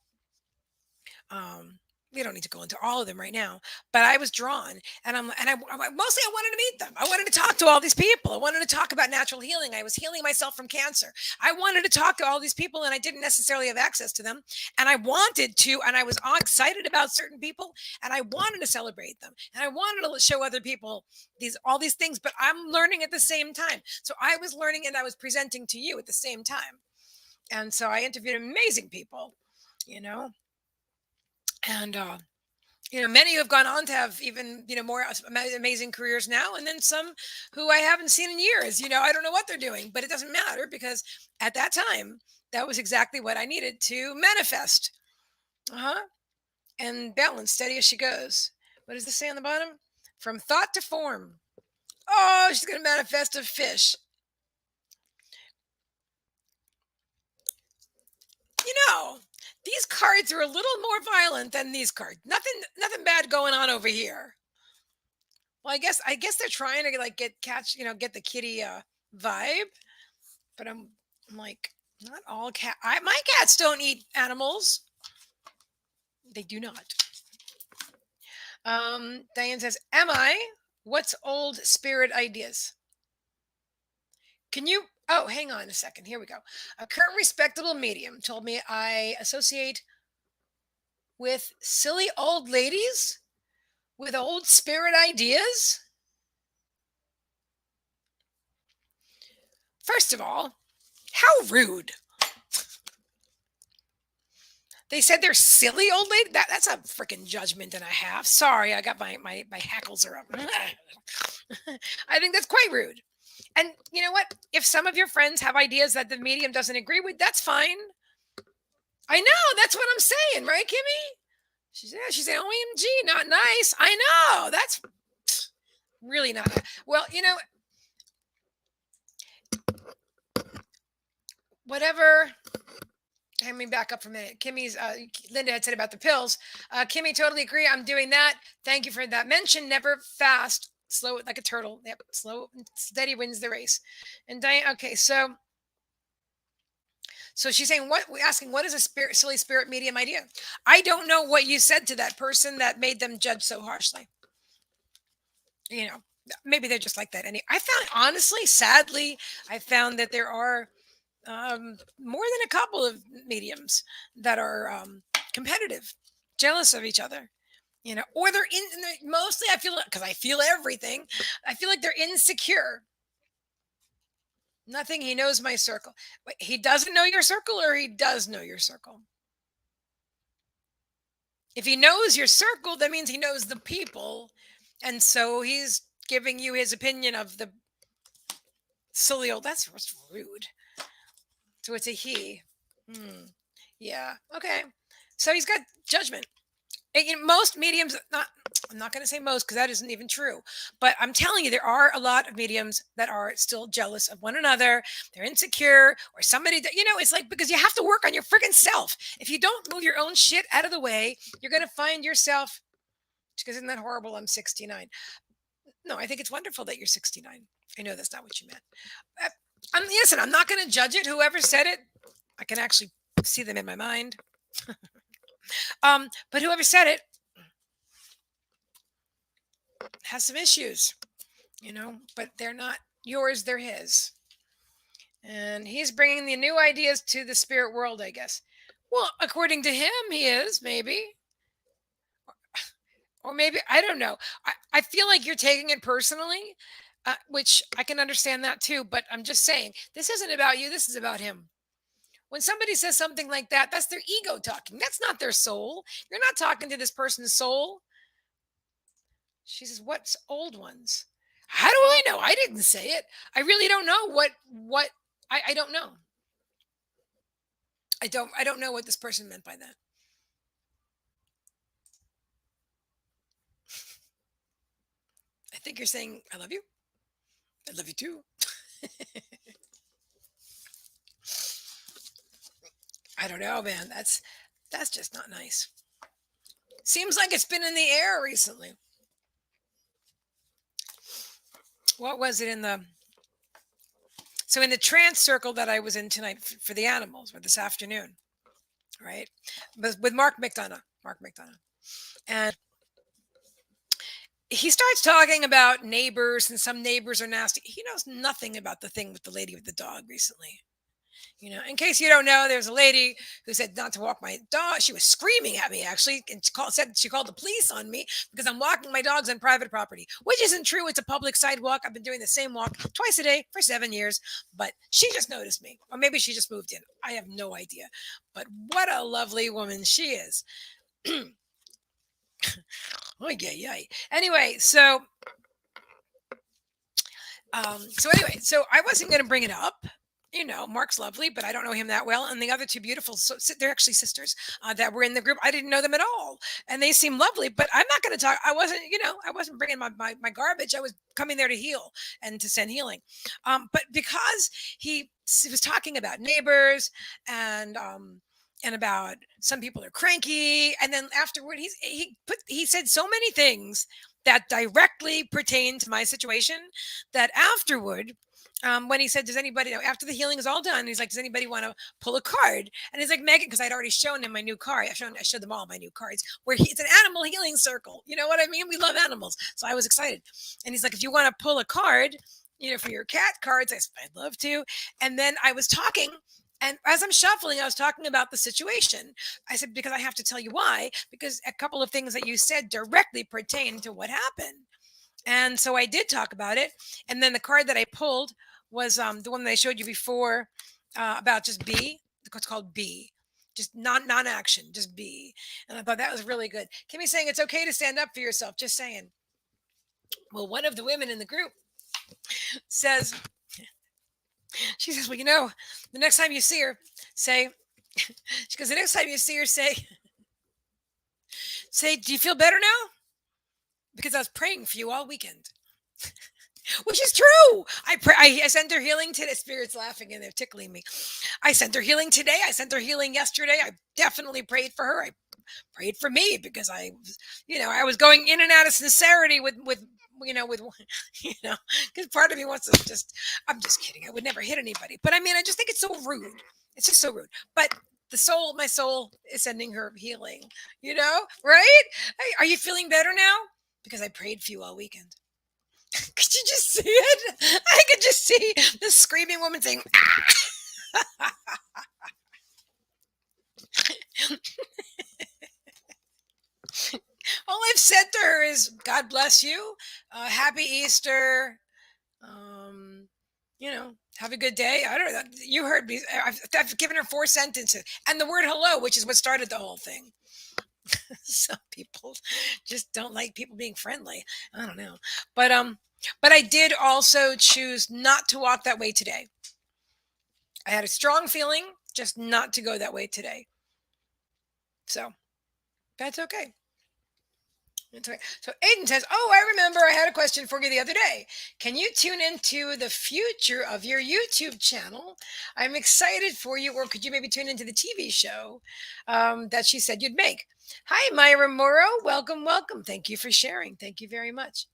[SPEAKER 1] Um, we don't need to go into all of them right now, but I was drawn, and mostly I wanted to meet them. I wanted to talk to all these people. I wanted to talk about natural healing. I was healing myself from cancer. I wanted to talk to all these people, and I didn't necessarily have access to them. And I wanted to, and I was all excited about certain people, and I wanted to celebrate them, and I wanted to show other people all these things. But I'm learning at the same time. So I was learning, and I was presenting to you at the same time. And so I interviewed amazing people, you know, and Many who have gone on to have even, more amazing careers now, and then some who I haven't seen in years. I don't know what they're doing, but it doesn't matter because at that time, that was exactly what I needed to manifest. Uh huh. And balance, steady as she goes. What does this say on the bottom? From thought to form. Oh, she's going to manifest a fish. You know, these cards are a little more violent than these cards. Nothing bad going on over here. Well, I guess they're trying to like get the kitty vibe, but I'm like not all my cats don't eat animals. They do not. Diane says, "Am I? What's old spirit ideas? Can you Oh, hang on a second. Here we go. A current respectable medium told me I associate with silly old ladies with old spirit ideas. First of all, how rude. They said they're silly old lady. That's a freaking judgment and a half. Sorry, I got my hackles are up. I think that's quite rude. And you know what? If some of your friends have ideas that the medium doesn't agree with, that's fine. I know. That's what I'm saying, right, Kimmy? She's saying, OMG, not nice. I know. That's really not. Well, whatever. Let me back up for a minute. Linda had said about the pills. Kimmy, totally agree. I'm doing that. Thank you for that mention. Never fast, slow like a turtle. Yep, slow and steady wins the race. And Diane, okay, so she's saying asking what is a silly spirit medium idea? I don't know what you said to that person that made them judge so harshly. You know, maybe they're just like that. I found honestly, sadly, I found that there are more than a couple of mediums that are competitive, jealous of each other, or mostly I feel because I feel everything. I feel like they're insecure. Nothing. He knows my circle. Wait, he doesn't know your circle, or he does know your circle. If he knows your circle, that means he knows the people, and so he's giving you his opinion of the silly old. That's what's rude. So it's a he. Hmm. Yeah. Okay. So he's got judgment. Most mediums, I'm not going to say most because that isn't even true. But I'm telling you, there are a lot of mediums that are still jealous of one another. They're insecure, or somebody that, it's like because you have to work on your freaking self. If you don't move your own shit out of the way, you're going to find yourself. Because isn't that horrible? I'm 69. No, I think it's wonderful that you're 69. I know that's not what you meant. Listen, I'm not going to judge it. Whoever said it, I can actually see them in my mind. But whoever said it has some issues, but they're not yours, they're his. And he's bringing the new ideas to the spirit world, I guess. Well, according to him, he is, maybe. Or maybe, I don't know. I feel like you're taking it personally, which I can understand that too. But I'm just saying, this isn't about you, this is about him. When somebody says something like that, that's their ego talking. That's not their soul. You're not talking to this person's soul. She says, "What's old ones?" How do I know? I didn't say it. I really don't know what I don't know. I don't know what this person meant by that. I think you're saying I love you. I love you too. I don't know, man. That's just not nice. Seems like it's been in the air recently. What was it in the so in the trance circle that I was in tonight for the animals or this afternoon, right? With Mark McDonough. Mark McDonough. And he starts talking about neighbors and some neighbors are nasty. He knows nothing about the thing with the lady with the dog recently. In case you don't know, there's a lady who said not to walk my dog. She was screaming at me actually, and said she called the police on me because I'm walking my dogs on private property, which isn't true. It's a public sidewalk. I've been doing the same walk twice a day for 7 years, but she just noticed me, or maybe she just moved in. I have no idea, but what a lovely woman she is. Oh yeah, yeah. Anyway, so I wasn't going to bring it up. Mark's lovely, but I don't know him that well. And the other two beautiful, they're actually sisters that were in the group. I didn't know them at all, and they seem lovely. But I'm not going to talk. I wasn't bringing my garbage. I was coming there to heal and to send healing. But because he was talking about neighbors and about some people are cranky, and then afterward he said so many things that directly pertain to my situation that afterward, when he said, "Does anybody after the healing is all done?" He's like, "Does anybody want to pull a card?" And he's like, "Megan," because I'd already shown him my new card. I showed them all my new cards where it's an animal healing circle. You know what I mean? We love animals, so I was excited. And he's like, "If you want to pull a card, for your cat cards, I'd love to." And then I was talking. And as I'm shuffling, I was talking about the situation. I said, because I have to tell you why, because a couple of things that you said directly pertain to what happened. And so I did talk about it. And then the card that I pulled was the one that I showed you before about just be. It's called be. Just non-action, just be. And I thought that was really good. Kimmy saying it's okay to stand up for yourself. Just saying. Well, one of the women in the group says, she says, well, the next time you see her, say, she goes, the next time you see her, say, do you feel better now? Because I was praying for you all weekend. Which is true. I sent her healing today. Spirit's laughing and they're tickling me. I sent her healing today. I sent her healing yesterday. I definitely prayed for her. I prayed for me because I was going in and out of sincerity with because part of me wants to I'm just kidding. I would never hit anybody. But I mean, I just think it's so rude. It's just so rude. But my soul is sending her healing, right? Hey, are you feeling better now? Because I prayed for you all weekend. Could you just see it? I could just see the screaming woman saying, all I've said to her is, God bless you. Happy Easter. Um, have a good day. I don't know. You heard me. I've given her 4 sentences and the word hello, which is what started the whole thing. Some people just don't like people being friendly. I don't know. But I did also choose not to walk that way today. I had a strong feeling just not to go that way today. So that's okay. That's okay. So Aiden says, "Oh, I remember I had a question for you the other day. Can you tune into the future of your YouTube channel? I'm excited for you. Or could you maybe tune into the TV show that she said you'd make?" Hi, Myra Morrow. Welcome, welcome. Thank you for sharing. Thank you very much.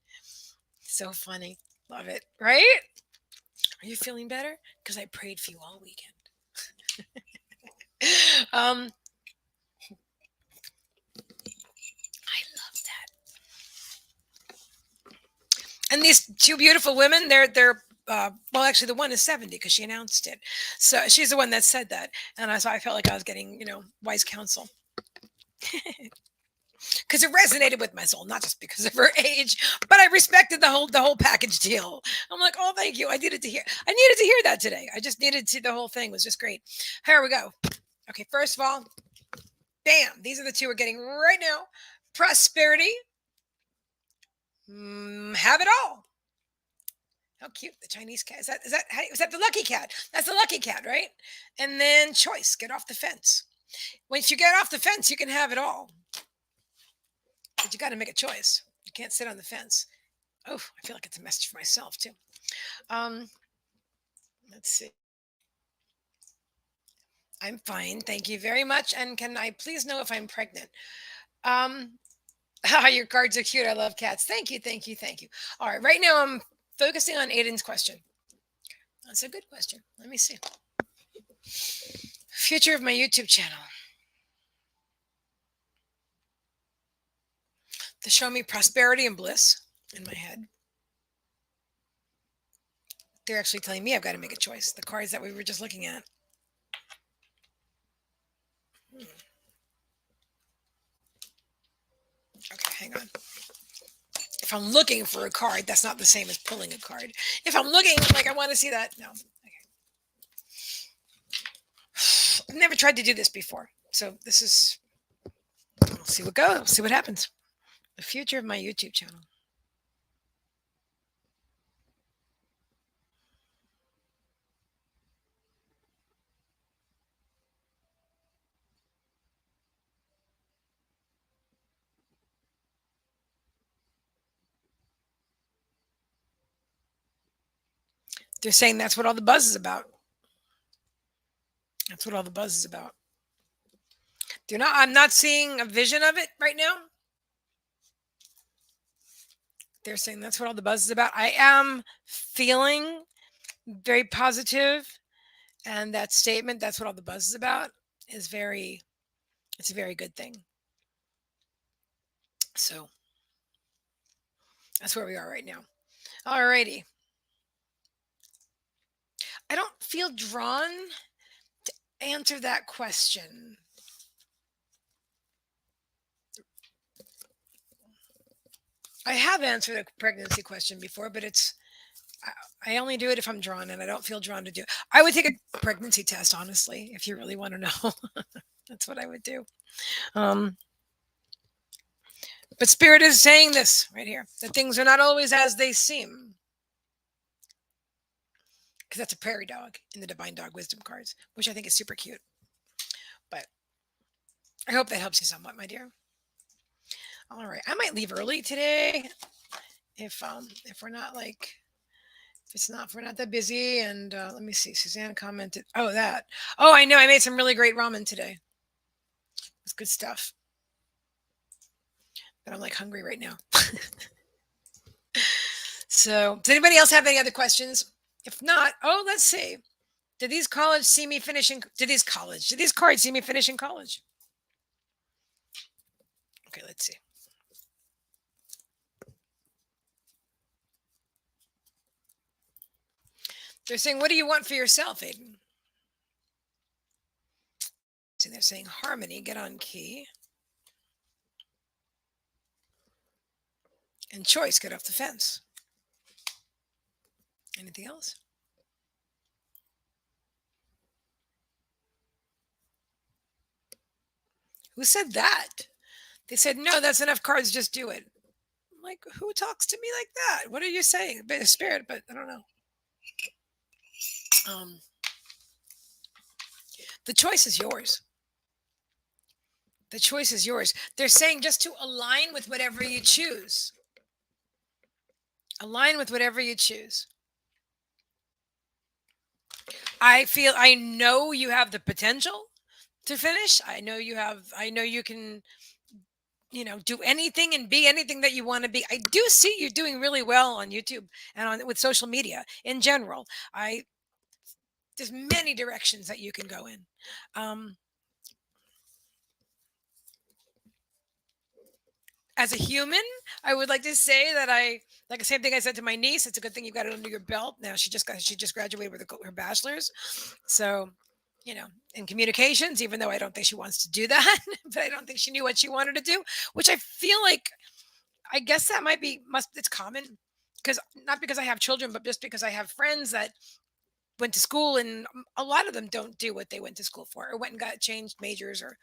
[SPEAKER 1] So funny. Love it. Right? Are you feeling better? Because I prayed for you all weekend. um, I love that. And these two beautiful women, they're well, actually, the one is 70 because she announced it. So she's the one that said that, and so I felt like I was getting wise counsel because it resonated with my soul, not just because of her age, but I respected the whole package deal. I'm like, oh, thank you. I needed to hear that today. I just needed to. The whole thing was just great. Here we go. Okay, first of all, bam. These are the two we're getting right now. Prosperity. Have it all. How cute, the Chinese cat. Is that the lucky cat? That's the lucky cat, right? And then choice, get off the fence. Once you get off the fence, you can have it all. But you got to make a choice. You can't sit on the fence. Oh, I feel like it's a message for myself too. Um, let's see. I'm fine, thank you very much. And can I please know if I'm pregnant? Um, your cards are cute. I love cats. Thank you, thank you, thank you. All right, right now I'm focusing on Aiden's question. That's a good question. Let me see. Future of my YouTube channel. To show me prosperity and bliss in my head. They're actually telling me I've got to make a choice. The cards that we were just looking at. Okay, hang on. If I'm looking for a card, that's not the same as pulling a card. If I'm looking like I want to see that, no. Okay. I've never tried to do this before. So this is, we'll see what goes, see what happens. The future of my YouTube channel. They're saying that's what all the buzz is about. That's what all the buzz is about. They're not. I'm not seeing a vision of it right now. They're saying that's what all the buzz is about. I am feeling very positive, and that statement, that's what all the buzz is about, is very, it's a very good thing. So that's where we are right now. Alrighty. I don't feel drawn to answer that question. I have answered a pregnancy question before, but I only do it if I'm drawn, and I don't feel drawn to do it. I would take a pregnancy test, honestly, if you really want to know. That's what I would do. Um, but Spirit is saying this right here, that things are not always as they seem. Because that's a prairie dog in the Divine Dog Wisdom cards, which I think is super cute. But I hope that helps you somewhat, my dear. All right, I might leave early today if we're not like if it's not if we're not that busy. And let me see. Suzanne commented, "Oh, that. Oh, I know. I made some really great ramen today. It's good stuff. But I'm like hungry right now." So, does anybody else have any other questions? If not, oh, let's see. Did these college see me finishing? Did these cards see me finishing college? Okay, let's see. They're saying, "What do you want for yourself, Aiden?" See, they're saying harmony, get on key, and choice, get off the fence. Anything else? Who said that? They said, "No, that's enough cards. Just do it." I'm like, who talks to me like that? What are you saying? A bit of spirit, but I don't know. Um, the choice is yours. The choice is yours. They're saying just to align with whatever you choose. Align with whatever you choose. I know you have the potential to finish. I know you can, do anything and be anything that you want to be. I do see you doing really well on YouTube and on with social media in general. I There's many directions that you can go in. Um, as a human, I would like to say that I like the same thing I said to my niece. It's a good thing you got it under your belt. Now she just graduated with her bachelor's, so in communications. Even though I don't think she wants to do that, but I don't think she knew what she wanted to do, which I feel like I guess that might be must it's common because not because I have children, but just because I have friends that went to school and a lot of them don't do what they went to school for or went and got changed majors or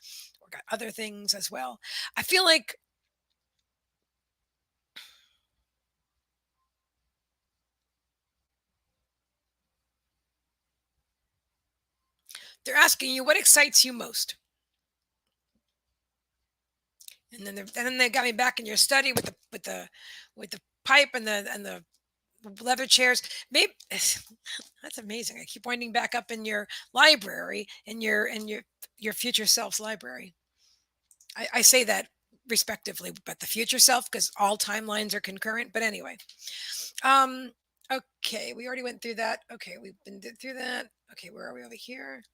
[SPEAKER 1] got other things as well. I feel like they're asking you what excites you most. And then they got me back in your study with the pipe and the leather chairs. Maybe that's amazing. I keep winding back up in your library in your future self's library. I say that respectively, but the future self because all timelines are concurrent. But anyway, um, okay, we already went through that. Okay, we've been through that. Okay, where are we over here?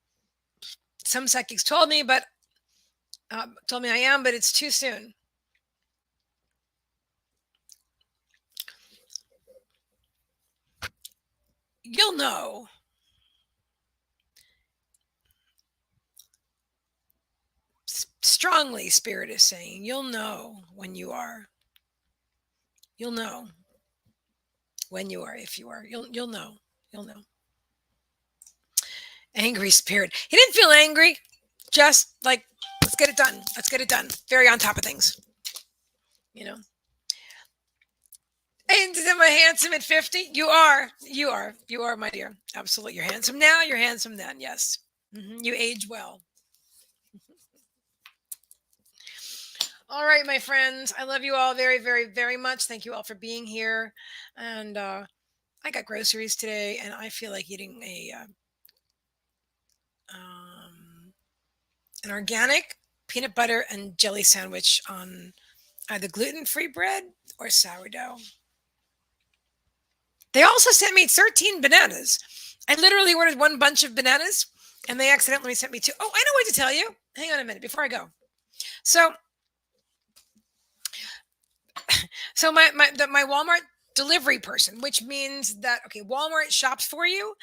[SPEAKER 1] Some psychics told me I am, but it's too soon. You'll know. Strongly, Spirit is saying, you'll know when you are. You'll know when you are, if you are. You'll know. You'll know. Angry Spirit. He didn't feel angry. Just like, let's get it done. Let's get it done. Very on top of things. You know. Am I handsome at 50? You are. You are. You are, my dear. Absolutely. You're handsome now. You're handsome then. Yes. You age well. All right, my friends. I love you all very, very, very much. Thank you all for being here. And I got groceries today, and I feel like eating um, an organic peanut butter and jelly sandwich on either gluten-free bread or sourdough. They also sent me 13 bananas. I literally ordered one bunch of bananas, and they accidentally sent me two. Oh, I know what to tell you. Hang on a minute before I go. So, my Walmart delivery person, which means that okay, Walmart shops for you.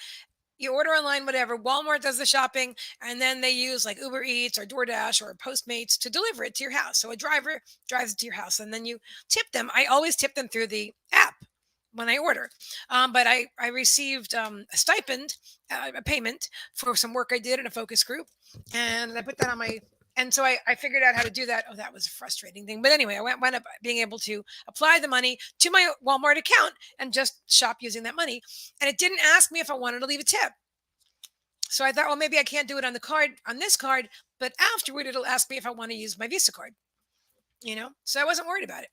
[SPEAKER 1] You order online, whatever. Walmart does the shopping, and then they use like Uber Eats or DoorDash or Postmates to deliver it to your house. So a driver drives it to your house, and then you tip them. I always tip them through the app when I order. But I received a stipend, a payment for some work I did in a focus group, and I put that on my. And so I figured out how to do that. Oh, that was a frustrating thing. But anyway, I went up being able to apply the money to my Walmart account and just shop using that money. And it didn't ask me if I wanted to leave a tip. So I thought, well, maybe I can't do it on the card, on this card, but afterward it'll ask me if I want to use my Visa card, So I wasn't worried about it.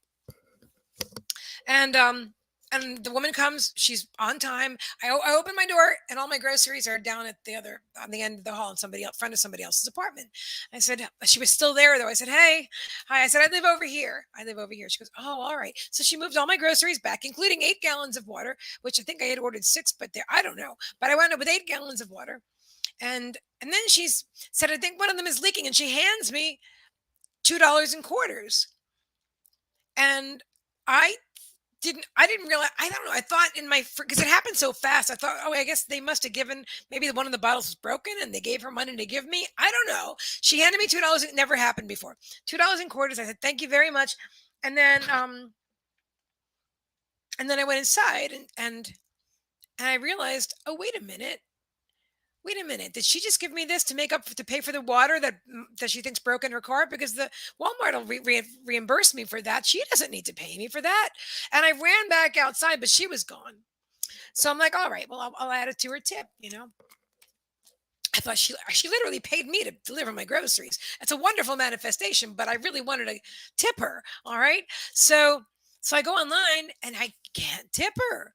[SPEAKER 1] And the woman comes, she's on time. I open my door and all my groceries are down at the other on the end of the hall in somebody else front of somebody else's apartment. I said she was still there though. I said, hey, hi. I said, I live over here. I live over here. She goes, oh, all right. So she moved all my groceries back, including 8 gallons of water, which I think I had ordered 6, but there I don't know. But I wound up with 8 gallons of water. And then she's said, I think one of them is leaking, and she hands me $2 in quarters. And I didn't realize, I don't know, I thought in my, because it happened so fast, I thought, oh, I guess they must have given, maybe one of the bottles was broken and they gave her money to give me. I don't know. She handed me $2. It never happened before. $2 in quarters. I said, thank you very much. And then I went inside and I realized, oh, wait a minute, did she just give me this to make up to pay for the water that she thinks broke in her car? Because the Walmart will reimburse me for that. She doesn't need to pay me for that. And I ran back outside, but she was gone. So I'm like, all right, well, I'll add it to her tip. I thought she literally paid me to deliver my groceries. It's a wonderful manifestation, but I really wanted to tip her. All right, so I go online and I can't tip her.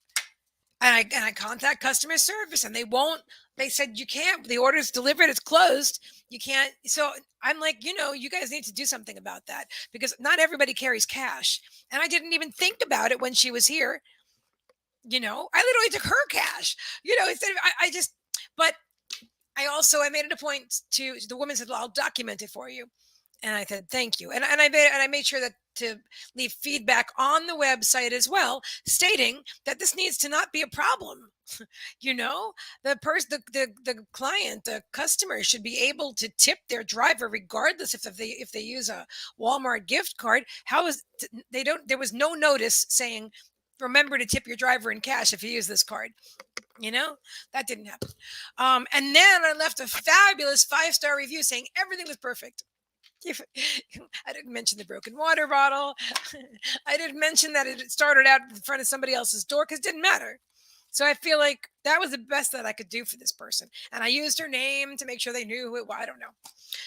[SPEAKER 1] And I contact customer service and they won't. They said you can't. The order's delivered. It's closed. You can't. So I'm like, you guys need to do something about that because not everybody carries cash. And I didn't even think about it when she was here. I literally took her cash. Instead of I just. But I made it a point to the woman said, "Well, I'll document it for you." And I said, thank you. And I made sure that to leave feedback on the website as well, stating that this needs to not be a problem. The person, the client, the customer should be able to tip their driver regardless if they use a Walmart gift card. They don't? There was no notice saying, remember to tip your driver in cash if you use this card. That didn't happen. And then I left a fabulous 5-star review saying everything was perfect. I didn't mention the broken water bottle. I didn't mention that it started out in front of somebody else's door because it didn't matter. So I feel like that was the best that I could do for this person. And I used her name to make sure they knew who it was. I don't know.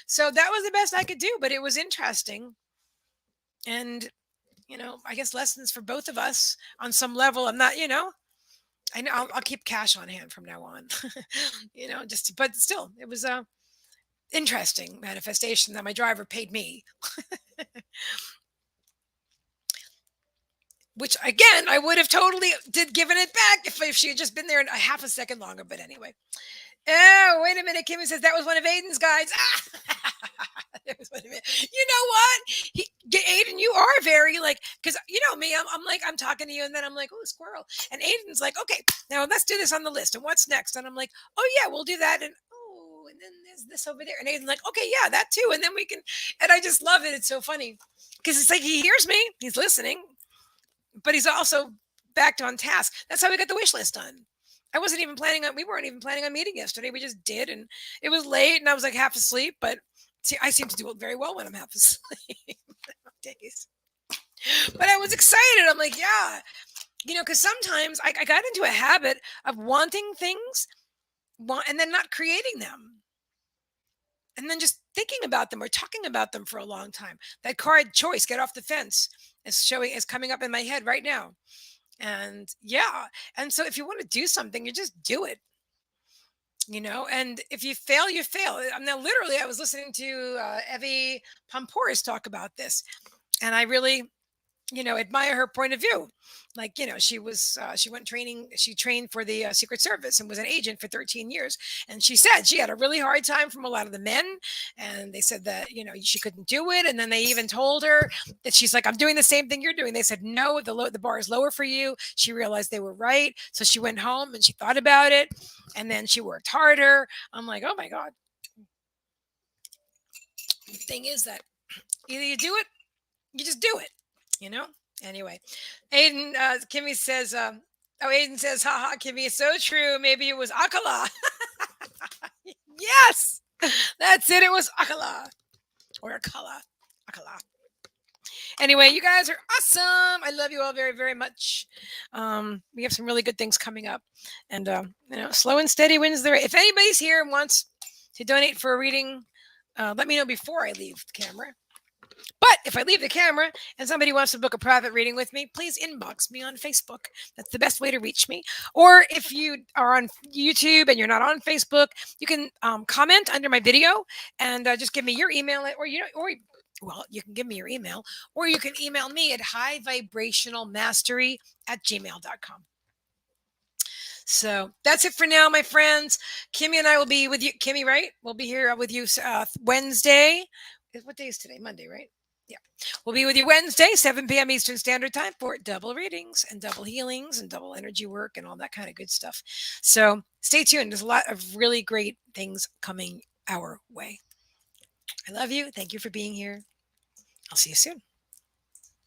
[SPEAKER 1] So that was the best I could do, but it was interesting. And, I guess lessons for both of us on some level. I'm not, I know I'll keep cash on hand from now on, but still, it was a interesting manifestation that my driver paid me, which again I would have totally did given it back if she had just been there a half a second longer. But anyway, oh wait a minute, Kimmy says that was one of Aiden's guides. That was one of it. You know what? Aiden, you are very like because you know me. I'm like I'm talking to you, and then I'm like, oh, squirrel. And Aiden's like, okay, now let's do this on the list. And what's next? And I'm like, oh yeah, we'll do that. And then there's this over there. And Aiden's like, okay, yeah, that too. And then we can, and I just love it. It's so funny because it's like he hears me, he's listening, but he's also backed on task. That's how we got the wish list done. We weren't even planning on meeting yesterday. We just did. And it was late and I was like half asleep, but see, I seem to do it very well when I'm half asleep nowadays. But I was excited. I'm like, yeah. Because sometimes I got into a habit of wanting things, and then not creating them, and then just thinking about them or talking about them for a long time. That card choice, get off the fence, is coming up in my head right now. And yeah, and so if you want to do something, you just do it. And if you fail, you fail. Now, literally, I was listening to Evie Pomporis talk about this, and I really admire her point of view. Like, she went training, she trained for the Secret Service and was an agent for 13 years. And she said she had a really hard time from a lot of the men. And they said that, she couldn't do it. And then they even told her that she's like, I'm doing the same thing you're doing. They said, no, the bar is lower for you. She realized they were right. So she went home and she thought about it. And then she worked harder. I'm like, oh my God. The thing is that either you do it, you just do it, you know? Anyway, Kimmy says, Aiden says, haha, Kimmy, it's so true. Maybe it was Akala. Yes, that's it. It was Akala or Akala. Akala. Anyway, you guys are awesome. I love you all very, very much. We have some really good things coming up. And, slow and steady wins the race. If anybody's here and wants to donate for a reading, let me know before I leave the camera. But if I leave the camera and somebody wants to book a private reading with me, please inbox me on Facebook. That's the best way to reach me. Or if you are on YouTube and you're not on Facebook, you can comment under my video and just give me your email, you can give me your email, or you can email me at highvibrationalmastery@gmail.com. So that's it for now, my friends. Kimmy and I will be with you. Kimmy, right? We'll be here with you Wednesday. What day is today? Monday, right? Yeah. We'll be with you Wednesday, 7 p.m. Eastern Standard Time for double readings and double healings and double energy work and all that kind of good stuff. So stay tuned. There's a lot of really great things coming our way. I love you. Thank you for being here. I'll see you soon.